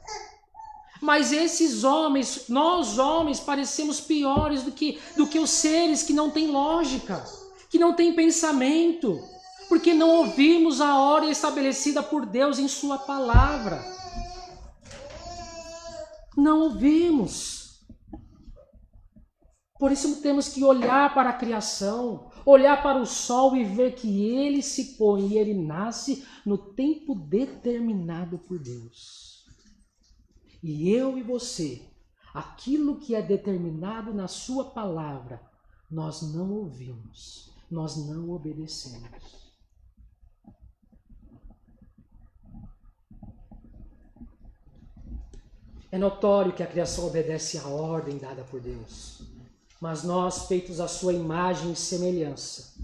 Mas esses homens, nós homens, parecemos piores do que os seres que não têm lógica, que não têm pensamento, porque não ouvimos a ordem estabelecida por Deus em sua palavra. Não ouvimos. Por isso temos que olhar para a criação, olhar para o sol e ver que ele se põe e ele nasce no tempo determinado por Deus. E eu e você, aquilo que é determinado na sua palavra, nós não ouvimos, nós não obedecemos. É notório que a criação obedece à ordem dada por Deus. Mas nós, feitos à sua imagem e semelhança,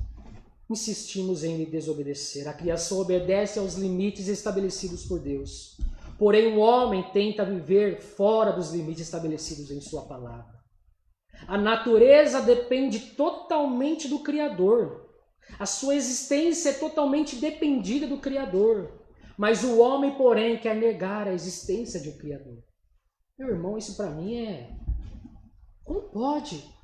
insistimos em lhe desobedecer. A criação obedece aos limites estabelecidos por Deus. Porém, o homem tenta viver fora dos limites estabelecidos em sua palavra. A natureza depende totalmente do Criador. A sua existência é totalmente dependida do Criador. Mas o homem, porém, quer negar a existência de um Criador. Meu irmão, isso para mim é... Como pode?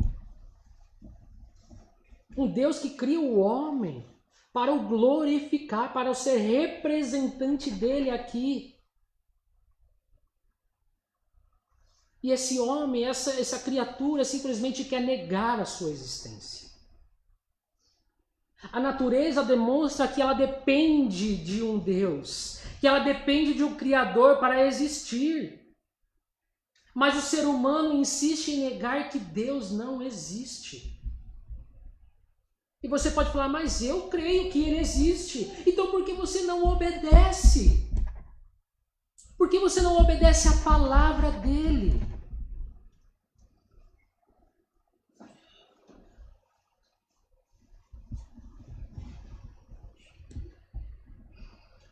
Um Deus que cria o homem para o glorificar, para o ser representante dele aqui. E esse homem, essa criatura simplesmente quer negar a sua existência. A natureza demonstra que ela depende de um Deus, que ela depende de um Criador para existir. Mas o ser humano insiste em negar que Deus não existe. E você pode falar, mas eu creio que ele existe. Então por que você não obedece? Por que você não obedece à palavra dele?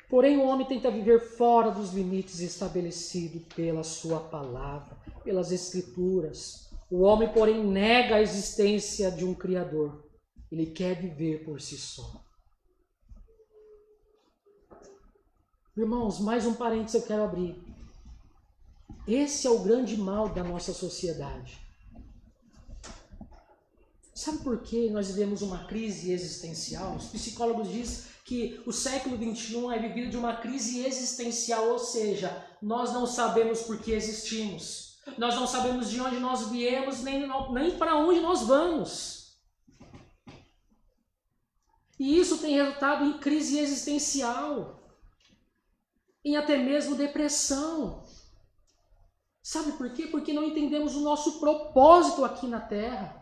Porém, o homem tenta viver fora dos limites estabelecidos pela sua palavra, pelas Escrituras. O homem, porém, nega a existência de um Criador. Ele quer viver por si só. Irmãos, mais um parênteses eu quero abrir. Esse é o grande mal da nossa sociedade. Sabe por que nós vivemos uma crise existencial? Os psicólogos dizem que o século XXI é vivido de uma crise existencial, ou seja, nós não sabemos por que existimos. Nós não sabemos de onde nós viemos, nem para onde nós vamos. E isso tem resultado em crise existencial, em até mesmo depressão. Sabe por quê? Porque não entendemos o nosso propósito aqui na Terra.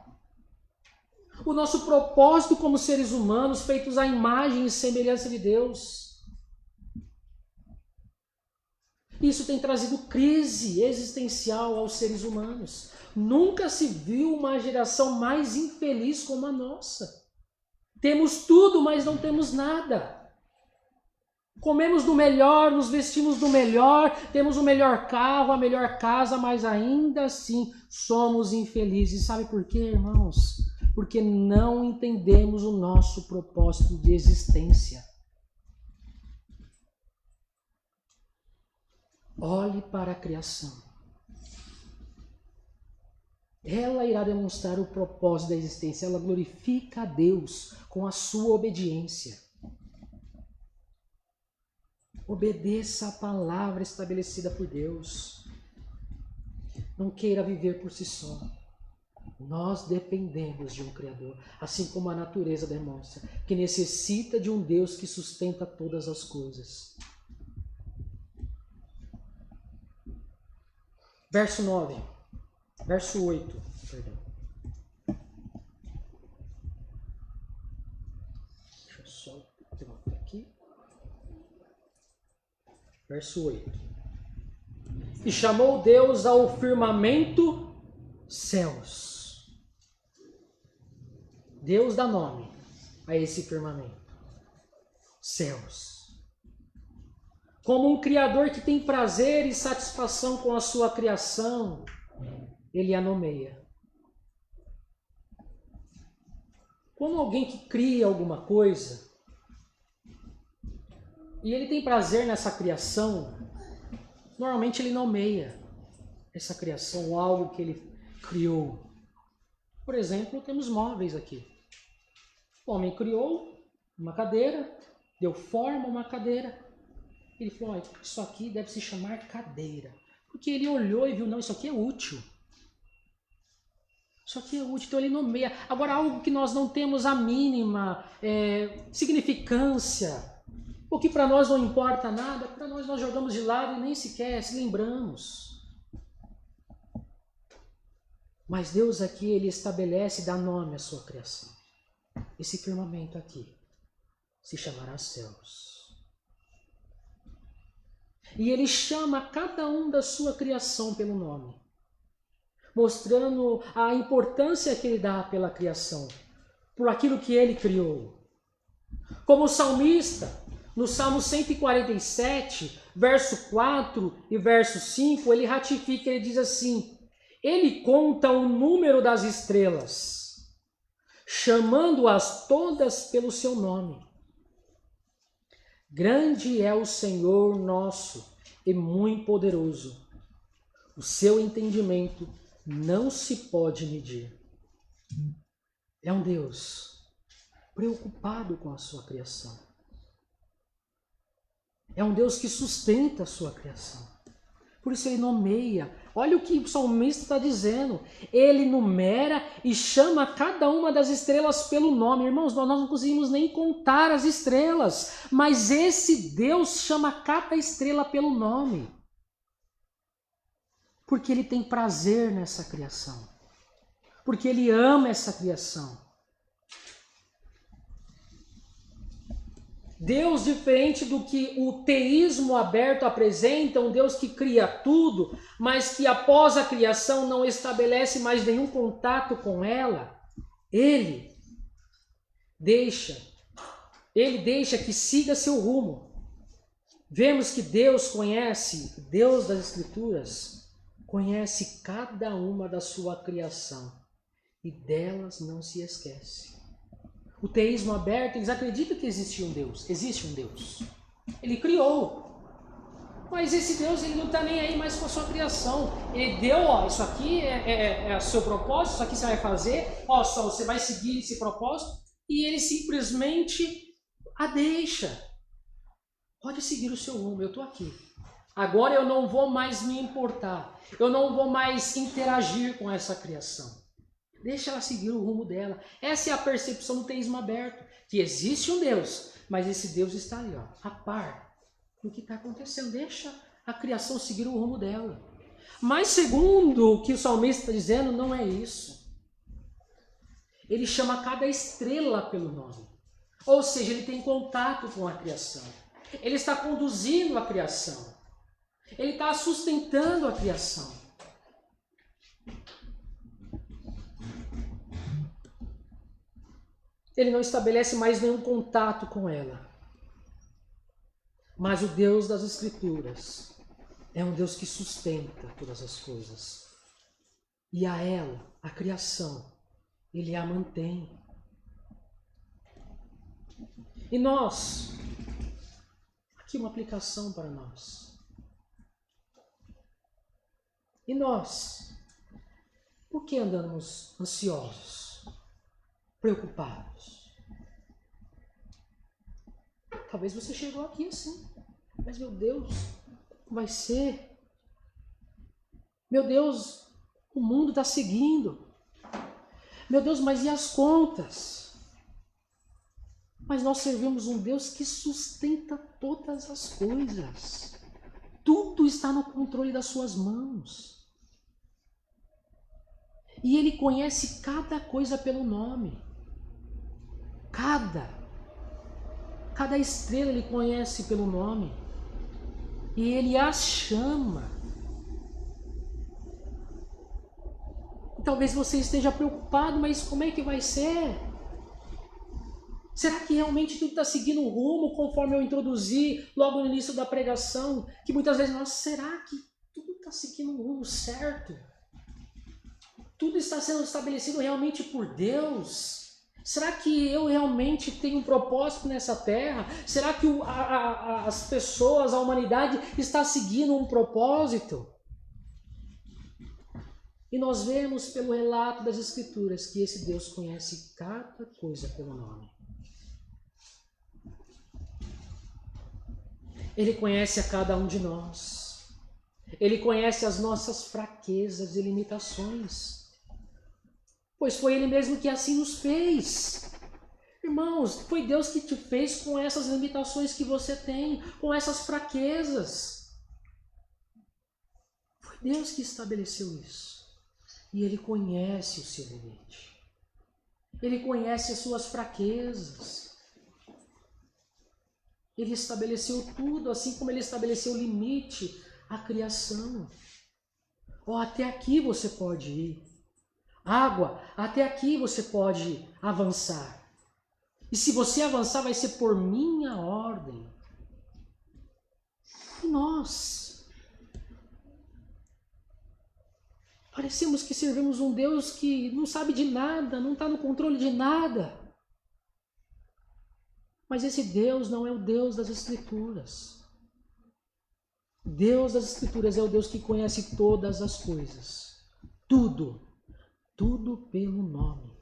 O nosso propósito como seres humanos, feitos à imagem e semelhança de Deus. Isso tem trazido crise existencial aos seres humanos. Nunca se viu uma geração mais infeliz como a nossa. Temos tudo, mas não temos nada. Comemos do melhor, nos vestimos do melhor, temos o melhor carro, a melhor casa, mas ainda assim somos infelizes. Sabe por quê, irmãos? Porque não entendemos o nosso propósito de existência. Olhe para a criação. Ela irá demonstrar o propósito da existência. Ela glorifica a Deus com a sua obediência. Obedeça a palavra estabelecida por Deus. Não queira viver por si só. Nós dependemos de um Criador, assim como a natureza demonstra, que necessita de um Deus que sustenta todas as coisas. Verso 9. Verso 8. Perdão. Deixa eu só levantar aqui. Verso 8. E chamou Deus ao firmamento céus. Deus dá nome a esse firmamento. Céus. Como um Criador que tem prazer e satisfação com a sua criação, Ele a nomeia. Como alguém que cria alguma coisa, e ele tem prazer nessa criação, normalmente ele nomeia essa criação, algo que ele criou. Por exemplo, temos móveis aqui. O homem criou uma cadeira, deu forma a uma cadeira. Ele falou, isso aqui deve se chamar cadeira. Porque ele olhou e viu, não, isso aqui é útil. Isso aqui é útil, então ele nomeia. Agora, algo que nós não temos a mínima significância, o que para nós não importa nada, para nós jogamos de lado e nem sequer se lembramos. Mas Deus aqui, Ele estabelece e dá nome à sua criação. Esse firmamento aqui se chamará céus. E Ele chama cada um da sua criação pelo nome, mostrando a importância que Ele dá pela criação, por aquilo que Ele criou. Como o salmista, no Salmo 147, verso 4 e verso 5, ele ratifica, ele diz assim, Ele conta o número das estrelas, chamando-as todas pelo seu nome. Grande é o Senhor nosso e muito poderoso. O seu entendimento não se pode medir. É um Deus preocupado com a sua criação. É um Deus que sustenta a sua criação. Por isso ele nomeia. Olha o que o salmista está dizendo. Ele numera e chama cada uma das estrelas pelo nome. Irmãos, nós não conseguimos nem contar as estrelas. Mas esse Deus chama cada estrela pelo nome. Porque ele tem prazer nessa criação. Porque ele ama essa criação. Deus, diferente do que o teísmo aberto apresenta, um Deus que cria tudo, mas que após a criação não estabelece mais nenhum contato com ela, Ele deixa que siga seu rumo. Vemos que Deus conhece, Deus das Escrituras, conhece cada uma da sua criação e delas não se esquece. O teísmo aberto, eles acreditam que existe um Deus. Existe um Deus. Ele criou. Mas esse Deus, ele não está nem aí mais com a sua criação. Ele deu, isso aqui é o seu propósito, isso aqui você vai fazer, só você vai seguir esse propósito, e ele simplesmente a deixa. Pode seguir o seu rumo, eu estou aqui. Agora eu não vou mais me importar. Eu não vou mais interagir com essa criação. Deixa ela seguir o rumo dela. Essa é a percepção do teísmo aberto. Que existe um Deus, mas esse Deus está ali, a par do que está acontecendo. Deixa a criação seguir o rumo dela. Mas segundo o que o salmista está dizendo, não é isso. Ele chama cada estrela pelo nome. Ou seja, ele tem contato com a criação. Ele está conduzindo a criação. Ele está sustentando a criação. Ele não estabelece mais nenhum contato com ela. Mas o Deus das Escrituras é um Deus que sustenta todas as coisas. E a ela, a criação, Ele a mantém. E nós, aqui uma aplicação para nós. E nós, por que andamos ansiosos? Preocupados. Talvez você chegou aqui assim, mas meu Deus, como vai ser? Meu Deus, O mundo está seguindo. Meu Deus, mas e as contas? Mas nós servimos um Deus que sustenta todas as coisas. Tudo está no controle das suas mãos. E Ele conhece cada coisa pelo nome. Cada estrela Ele conhece pelo nome. E Ele as chama. E talvez você esteja preocupado, mas como é que vai ser? Será que realmente tudo está seguindo o rumo conforme eu introduzi logo no início da pregação? Que muitas vezes será que tudo está seguindo o rumo certo? Tudo está sendo estabelecido realmente por Deus? Será que eu realmente tenho um propósito nessa terra? Será que as pessoas, a humanidade está seguindo um propósito? E nós vemos pelo relato das Escrituras que esse Deus conhece cada coisa pelo nome. Ele conhece a cada um de nós. Ele conhece as nossas fraquezas e limitações. Pois foi Ele mesmo que assim nos fez. Irmãos, foi Deus que te fez com essas limitações que você tem, com essas fraquezas. Foi Deus que estabeleceu isso. E Ele conhece o seu limite. Ele conhece as suas fraquezas. Ele estabeleceu tudo, assim como Ele estabeleceu o limite à criação. Até aqui você pode ir. Água, até aqui você pode avançar. E se você avançar, vai ser por minha ordem. E nós parecemos que servimos um Deus que não sabe de nada, não está no controle de nada. Mas esse Deus não é o Deus das Escrituras. O Deus das Escrituras é o Deus que conhece todas as coisas. Tudo pelo nome.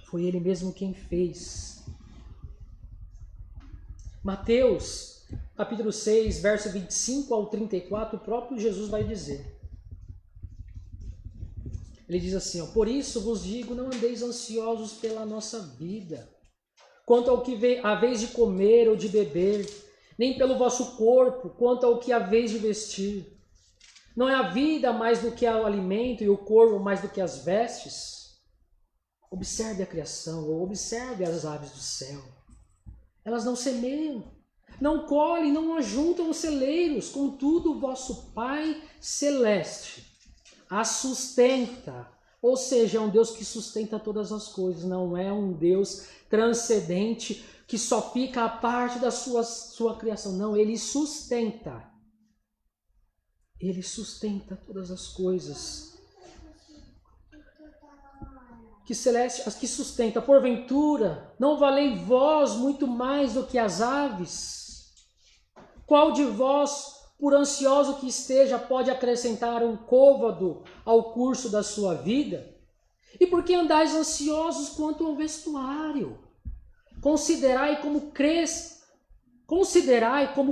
Foi Ele mesmo quem fez. Mateus, capítulo 6, verso 25 ao 34, o próprio Jesus vai dizer. Ele diz assim, por isso vos digo, não andeis ansiosos pela nossa vida, quanto ao que haveis de comer ou de beber, nem pelo vosso corpo, quanto ao que haveis de vestir. Não é a vida mais do que o alimento e o corpo mais do que as vestes? Observe a criação, ou observe as aves do céu. Elas não semeiam, não colhem, não ajuntam os celeiros, contudo o vosso Pai Celeste a sustenta. Ou seja, é um Deus que sustenta todas as coisas, não é um Deus transcendente que só fica a parte da sua criação. Não, Ele sustenta. Ele sustenta todas as coisas. Que celeste, as que sustenta, porventura, não valei vós muito mais do que as aves? Qual de vós, por ansioso que esteja, pode acrescentar um côvado ao curso da sua vida? E por que andais ansiosos quanto ao vestuário? Considerai como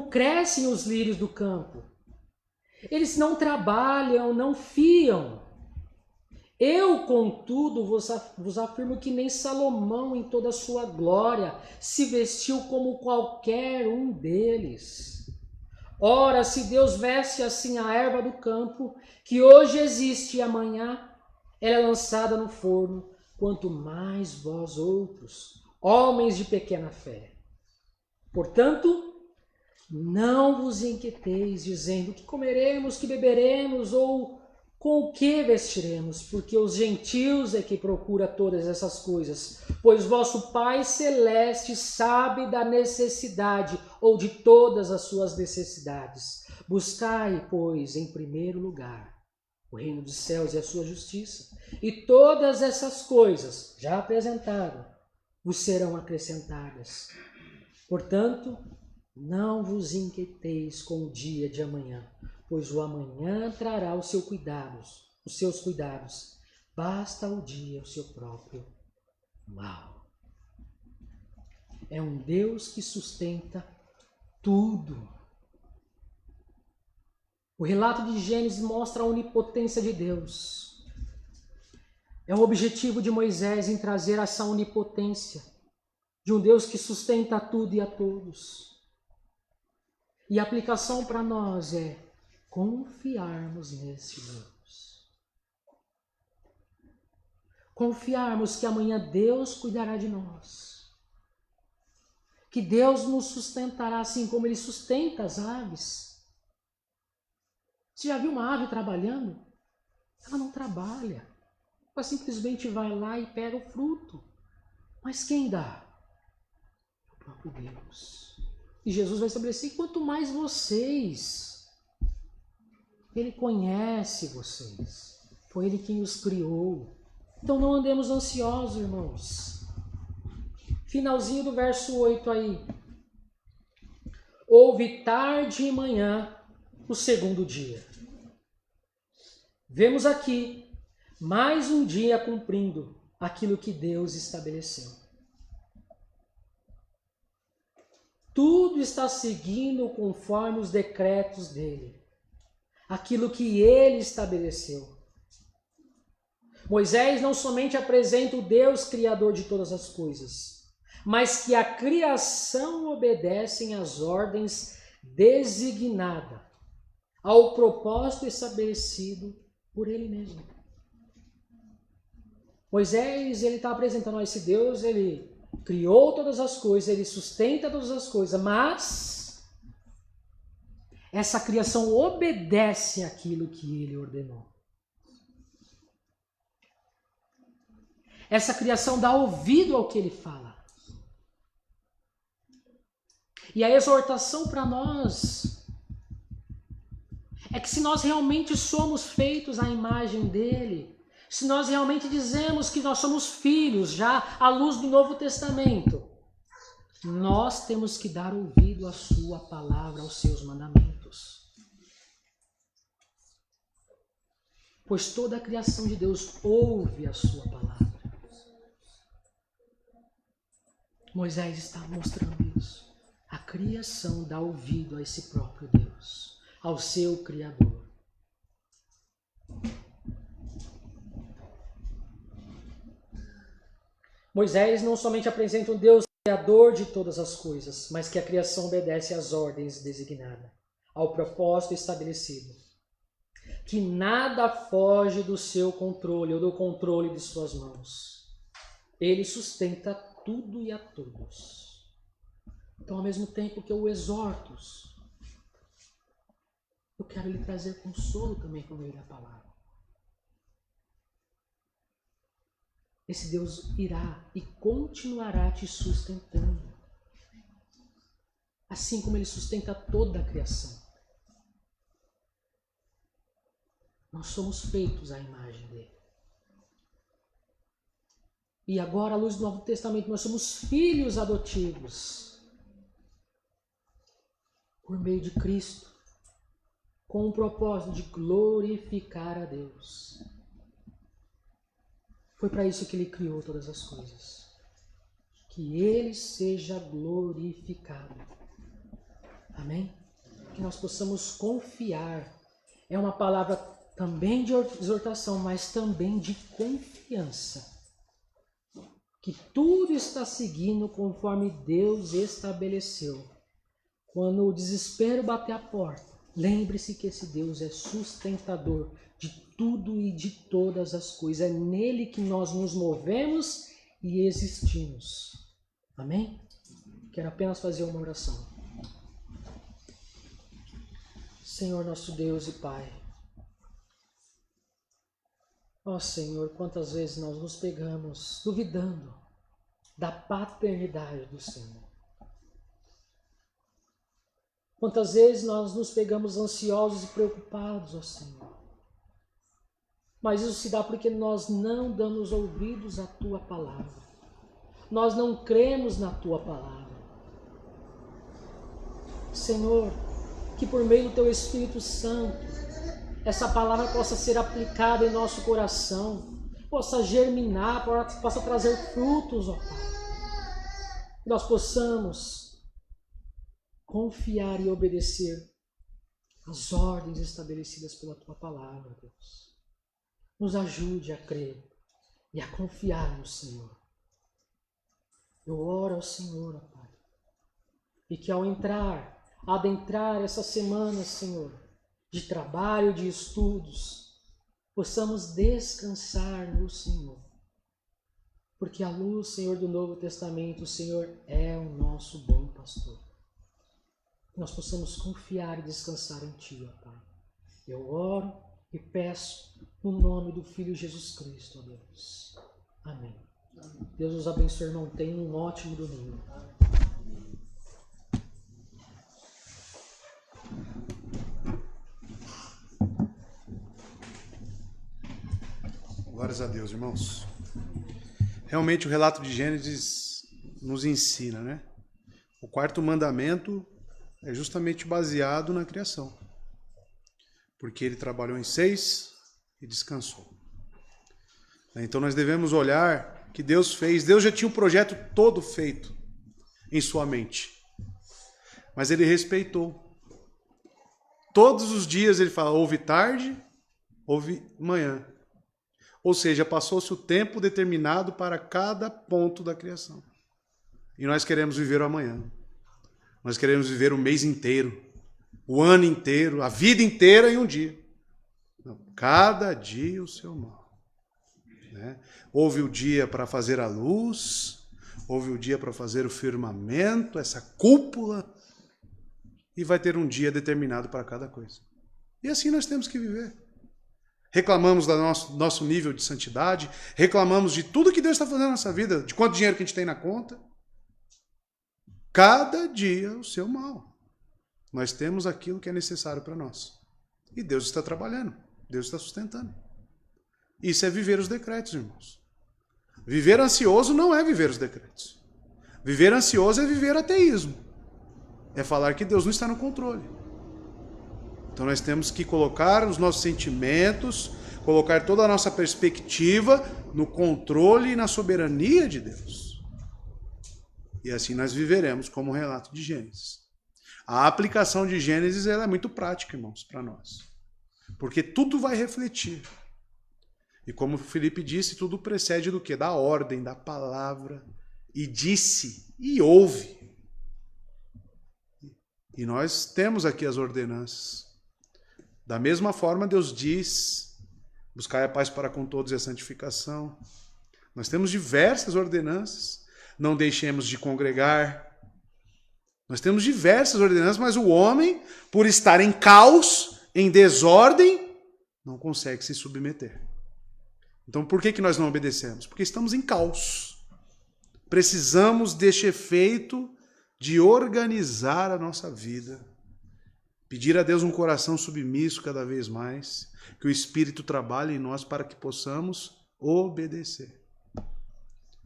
crescem os lírios do campo. Eles não trabalham, não fiam. Eu, contudo, vos afirmo que nem Salomão, em toda a sua glória, se vestiu como qualquer um deles. Ora, se Deus veste assim a erva do campo, que hoje existe e amanhã ela é lançada no forno, quanto mais vós outros, homens de pequena fé. Portanto, não vos inquieteis, dizendo que comeremos, que beberemos, ou com o que vestiremos, porque os gentios é que procura todas essas coisas, pois vosso Pai Celeste sabe da necessidade, ou de todas as suas necessidades. Buscai, pois, em primeiro lugar, o reino dos céus e a sua justiça, e todas essas coisas, já apresentadas, vos serão acrescentadas. Portanto, não vos inquieteis com o dia de amanhã, pois o amanhã trará os seus cuidados. Basta o dia o seu próprio mal. É um Deus que sustenta tudo. O relato de Gênesis mostra a onipotência de Deus. É o objetivo de Moisés em trazer essa onipotência de um Deus que sustenta tudo e a todos. E a aplicação para nós é confiarmos nesse Deus. Confiarmos que amanhã Deus cuidará de nós. Que Deus nos sustentará assim como Ele sustenta as aves. Você já viu uma ave trabalhando? Ela não trabalha. Ela simplesmente vai lá e pega o fruto. Mas quem dá? O próprio Deus. E Jesus vai estabelecer, quanto mais vocês. Ele conhece vocês. Foi Ele quem os criou. Então não andemos ansiosos, irmãos. Finalzinho do verso 8 aí. Houve tarde e manhã o segundo dia. Vemos aqui mais um dia cumprindo aquilo que Deus estabeleceu. Tudo está seguindo conforme os decretos dele. Aquilo que ele estabeleceu. Moisés não somente apresenta o Deus criador de todas as coisas, mas que a criação obedece às ordens designadas, ao propósito estabelecido por ele mesmo. Moisés, ele está apresentando a esse Deus, ele criou todas as coisas, ele sustenta todas as coisas, mas essa criação obedece àquilo que ele ordenou. Essa criação dá ouvido ao que ele fala. E a exortação para nós é que se nós realmente somos feitos à imagem dele, se nós realmente dizemos que nós somos filhos, já à luz do Novo Testamento, nós temos que dar ouvido à sua palavra, aos seus mandamentos. Pois toda a criação de Deus ouve a sua palavra. Moisés está mostrando isso. A criação dá ouvido a esse próprio Deus, ao seu Criador. Moisés não somente apresenta um Deus criador de todas as coisas, mas que a criação obedece às ordens designadas, ao propósito estabelecido. Que nada foge do seu controle ou do controle de suas mãos. Ele sustenta tudo e a todos. Então, ao mesmo tempo que eu o exorto, eu quero lhe trazer consolo também por meio da palavra. Esse Deus irá e continuará te sustentando. Assim como Ele sustenta toda a criação. Nós somos feitos à imagem dele. E agora, à luz do Novo Testamento, nós somos filhos adotivos. Por meio de Cristo. Com o propósito de glorificar a Deus. Foi para isso que Ele criou todas as coisas. Que Ele seja glorificado. Amém? Que nós possamos confiar. É uma palavra também de exortação, mas também de confiança. Que tudo está seguindo conforme Deus estabeleceu. Quando o desespero bater a porta, lembre-se que esse Deus é sustentador de tudo e de todas as coisas. É nele que nós nos movemos e existimos. Amém? Quero apenas fazer uma oração. Senhor nosso Deus e Pai. Ó Senhor, quantas vezes nós nos pegamos duvidando da paternidade do Senhor. Quantas vezes nós nos pegamos ansiosos e preocupados, ó Senhor. Mas isso se dá porque nós não damos ouvidos à Tua palavra. Nós não cremos na Tua palavra. Senhor, que por meio do Teu Espírito Santo, essa palavra possa ser aplicada em nosso coração, possa germinar, possa trazer frutos, ó Pai. Que nós possamos confiar e obedecer às ordens estabelecidas pela Tua palavra, Deus. Nos ajude a crer e a confiar no Senhor. Eu oro ao Senhor, ó Pai, e que ao adentrar essa semana, Senhor, de trabalho, de estudos, possamos descansar no Senhor. Porque à luz, Senhor, do Novo Testamento, o Senhor é o nosso bom pastor. Que nós possamos confiar e descansar em Ti, ó Pai. Eu oro e peço no nome do Filho Jesus Cristo, ó Deus. Amém. Deus os abençoe, irmão. Tenha um ótimo domingo. Glórias a Deus, irmãos. Realmente o relato de Gênesis nos ensina, né? O quarto mandamento é justamente baseado na criação. Porque ele trabalhou em 6 e descansou. Então nós devemos olhar que Deus fez. Deus já tinha o projeto todo feito em sua mente. Mas ele respeitou. Todos os dias ele fala, houve tarde, houve manhã. Ou seja, passou-se o tempo determinado para cada ponto da criação. E nós queremos viver o amanhã. Nós queremos viver o mês inteiro, o ano inteiro, a vida inteira em um dia. Não, cada dia o seu mal. Né? Houve o dia para fazer a luz, houve o dia para fazer o firmamento, essa cúpula, e vai ter um dia determinado para cada coisa. E assim nós temos que viver. Reclamamos do nosso nível de santidade, reclamamos de tudo que Deus está fazendo na nossa vida, de quanto dinheiro que a gente tem na conta. Cada dia o seu mal. Nós temos aquilo que é necessário para nós. E Deus está trabalhando, Deus está sustentando. Isso é viver os decretos, irmãos. Viver ansioso não é viver os decretos. Viver ansioso é viver ateísmo. É falar que Deus não está no controle. Então nós temos que colocar os nossos sentimentos, colocar toda a nossa perspectiva no controle e na soberania de Deus. E assim nós viveremos como o relato de Gênesis. A aplicação de Gênesis ela é muito prática, irmãos, para nós. Porque tudo vai refletir. E como o Felipe disse, tudo precede do quê? Da ordem, da palavra. E disse, e ouve. E nós temos aqui as ordenanças. Da mesma forma, Deus diz, buscai a paz para com todos e a santificação. Nós temos diversas ordenanças. Não deixemos de congregar. Nós temos diversas ordenanças, mas o homem, por estar em caos, em desordem, não consegue se submeter. Então, por que nós não obedecemos? Porque estamos em caos. Precisamos deste efeito de organizar a nossa vida. Pedir a Deus um coração submisso cada vez mais, que o Espírito trabalhe em nós para que possamos obedecer.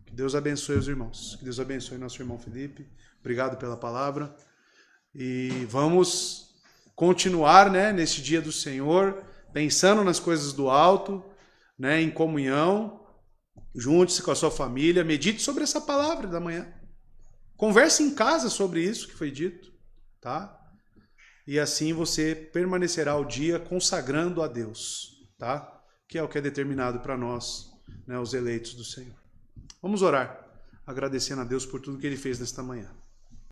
Que Deus abençoe os irmãos, que Deus abençoe nosso irmão Felipe. Obrigado pela palavra. E vamos continuar, né, nesse dia do Senhor, pensando nas coisas do alto, né, em comunhão. Junte-se com a sua família, medite sobre essa palavra da manhã. Converse em casa sobre isso que foi dito, tá? E assim você permanecerá o dia consagrando a Deus, tá? Que é o que é determinado para nós, né, os eleitos do Senhor. Vamos orar, agradecendo a Deus por tudo que Ele fez nesta manhã.